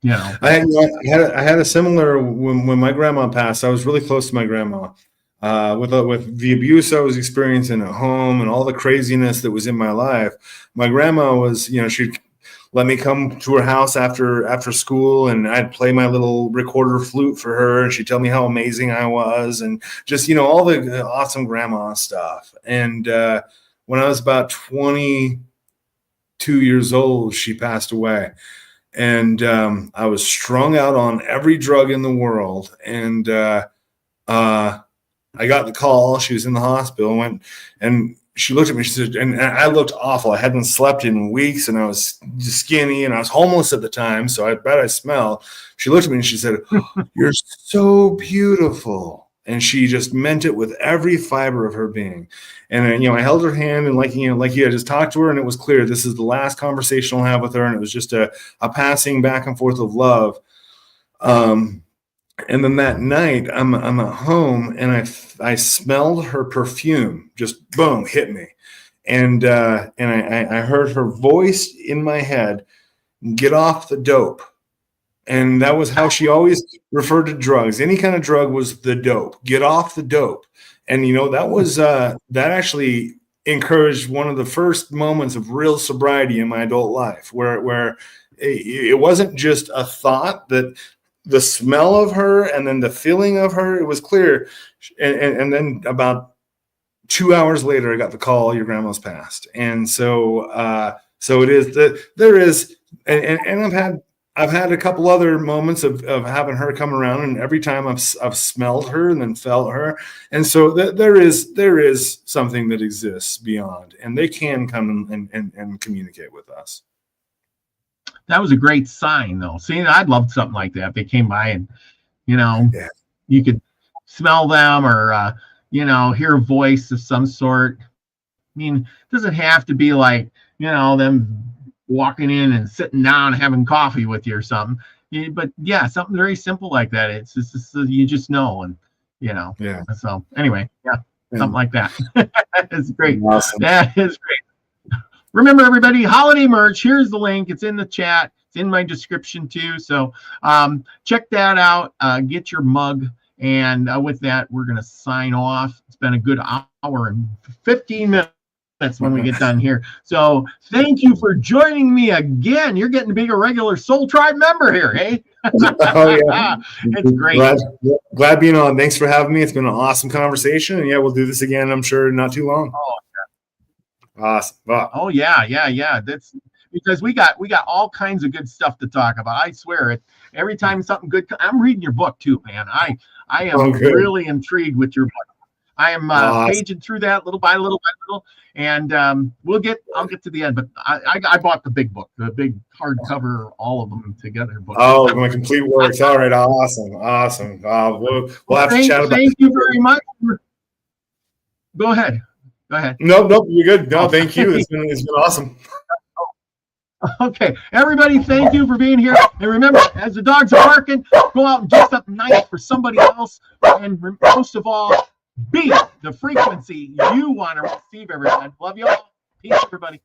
I had a similar, when my grandma passed, I was really close to my grandma. With the abuse I was experiencing at home and all the craziness that was in my life, my grandma was, she'd let me come to her house after school, and I'd play my little recorder flute for her, and she'd tell me how amazing I was, and just, all the awesome grandma stuff. And when I was about 22 years old, she passed away. And I was strung out on every drug in the world. And I got the call. She was in the hospital, and she looked at me. She said, and I looked awful. I hadn't slept in weeks, and I was skinny, and I was homeless at the time, so I bet I smelled. She looked at me and she said, "You're so beautiful." And she just meant it with every fiber of her being. And I held her hand, and like you had just talked to her, and it was clear this is the last conversation I'll have with her, and it was just a passing back and forth of love. And then that night, I'm at home, and I smelled her perfume, just boom, hit me, and I heard her voice in my head, "Get off the dope." And that was how she always referred to drugs. Any kind of drug was the dope. Get off the dope. And, that was that actually encouraged one of the first moments of real sobriety in my adult life, where it wasn't just a thought, that the smell of her and then the feeling of her, it was clear. And then about 2 hours later, I got the call, your grandma's passed. And so it is that there is, and I've had I've had a couple other moments of having her come around, and every time I've smelled her and then felt her, and so there is something that exists beyond, and they can come and communicate with us. That was a great sign, though. See, I'd love something like that. If they came by and, yeah, you could smell them or, hear a voice of some sort. I mean, it doesn't have to be like, them walking in and sitting down and having coffee with you or something. But yeah, something very simple like that. It's just you just know, and Yeah. So anyway, something like that. It's great. Awesome. That is great. Remember, everybody, holiday merch. Here's the link. It's in the chat. It's in my description too. So check that out. Get your mug. And with that, we're going to sign off. It's been a good hour and 15 minutes. That's when we get done here. So thank you for joining me again. You're getting to be a regular Soul Tribe member here, eh? Oh, yeah. It's great. Glad being on. Thanks for having me. It's been an awesome conversation. And yeah, we'll do this again, I'm sure, not too long. Oh, yeah. Awesome. Wow. Oh, yeah. That's because we got all kinds of good stuff to talk about. I swear it. Every time something good, I'm reading your book too, man. I am really intrigued with your book. I am paging through that little by little, and I'll get to the end. But I bought the big book, the big hardcover, all of them together book. Oh, my complete works. All right, awesome. We'll have to chat about. Thank you very much. Go ahead. Nope, you're good. No, thank you. It's been awesome. Okay, everybody, thank you for being here. And remember, as the dogs are barking, go out and do something nice for somebody else. And most of all, be the frequency you want to receive, everyone. Love you all. Peace, everybody.